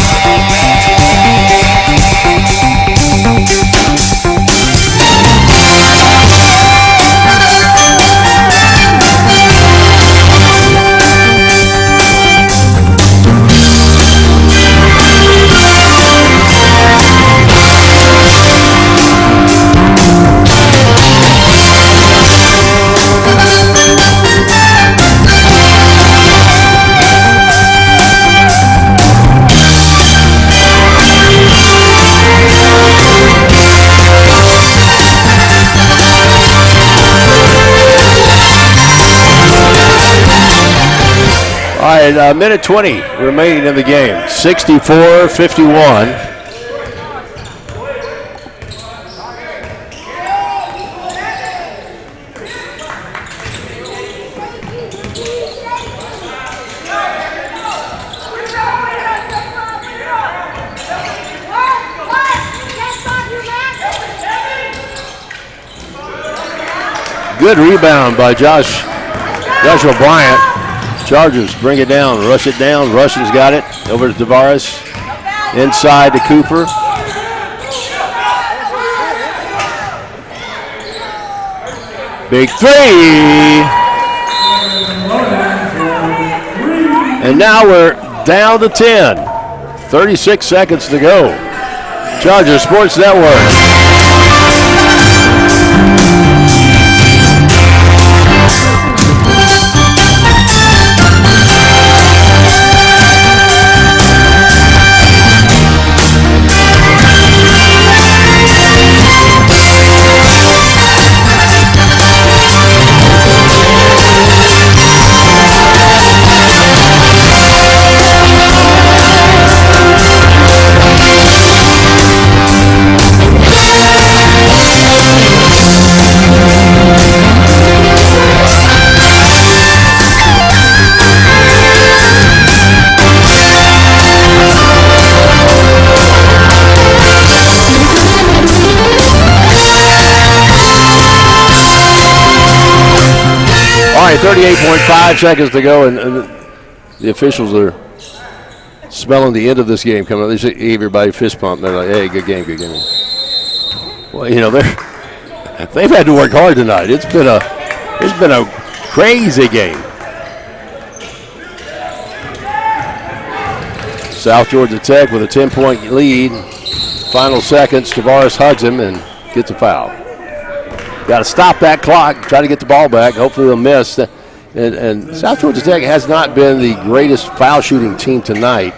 Speaker 3: All right, minute 20 remaining in the game. 64-51. Good rebound by Joshua Bryant. Chargers bring it down, rush it down. Russian's got it. Over to Tavares. Inside to Cooper. Big three. And now we're down to 10. 36 seconds to go. Charger Sports Network. All right, 38.5 seconds to go, and the officials are smelling the end of this game coming up. They gave everybody a fist pump. They're like, hey, good game, good game. Well, you know, they've had to work hard tonight. It's been a crazy game. South Georgia Tech with a 10-point lead. Final seconds, Tavares hugs him and gets a foul. Got to stop that clock, try to get the ball back. Hopefully they'll miss. And South Georgia Tech has not been the greatest foul shooting team tonight.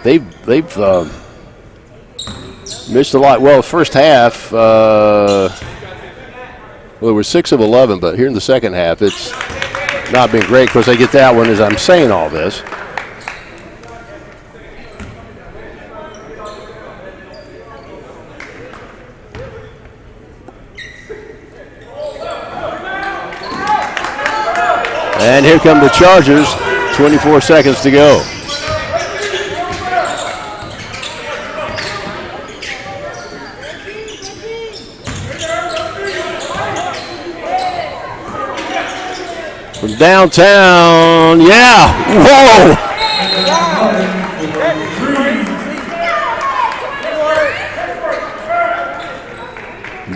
Speaker 3: They've missed a lot. Well, first half, we were 6 of 11, but here in the second half, it's not been great. Of course, I get that one as I'm saying all this. And here come the Chargers, 24 seconds to go. From downtown, yeah, whoa!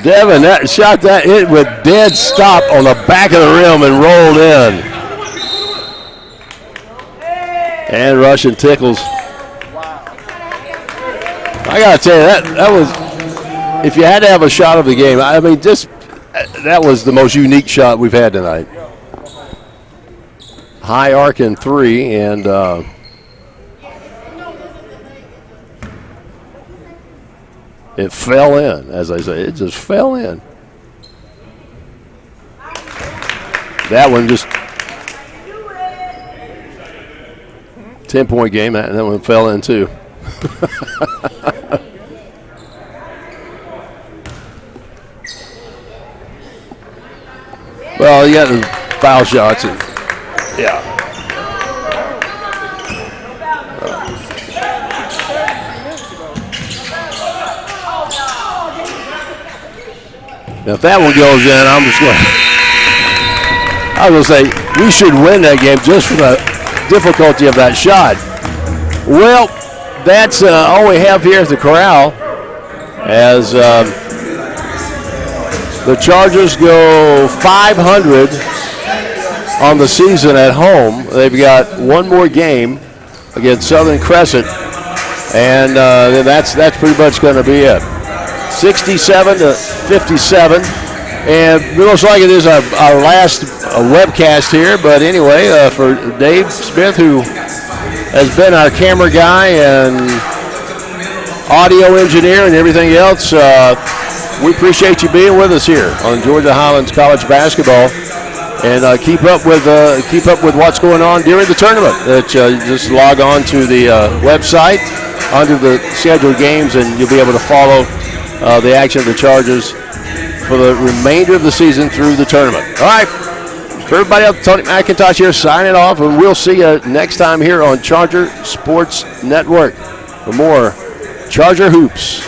Speaker 3: Devin, that shot that hit with dead stop on the back of the rim and rolled in. And Russian tickles. I gotta tell you, that was, if you had to have a shot of the game, I mean, that was the most unique shot we've had tonight. High arc in 3, and it fell in, as I say. It just fell in. That one just 10-point game, and that one fell in too. Well, you got the foul shots, and yeah. Now, if that one goes in, I was going to say, we should win that game just for the difficulty of that shot. Well, that's all we have here at the Corral, as the Chargers go 500 on the season at home. They've got one more game against Southern Crescent, and then that's pretty much going to be it. 67-57, and most likely this is our last webcast here. But anyway, for Dave Smith, who has been our camera guy and audio engineer and everything else, we appreciate you being with us here on Georgia Highlands College Basketball. And keep up with what's going on during the tournament. Just log on to the website under the scheduled games, and you'll be able to follow the action of the Chargers for the remainder of the season through the tournament. All right, for everybody else, Tony McIntosh here signing off, and we'll see you next time here on Charger Sports Network for more Charger Hoops.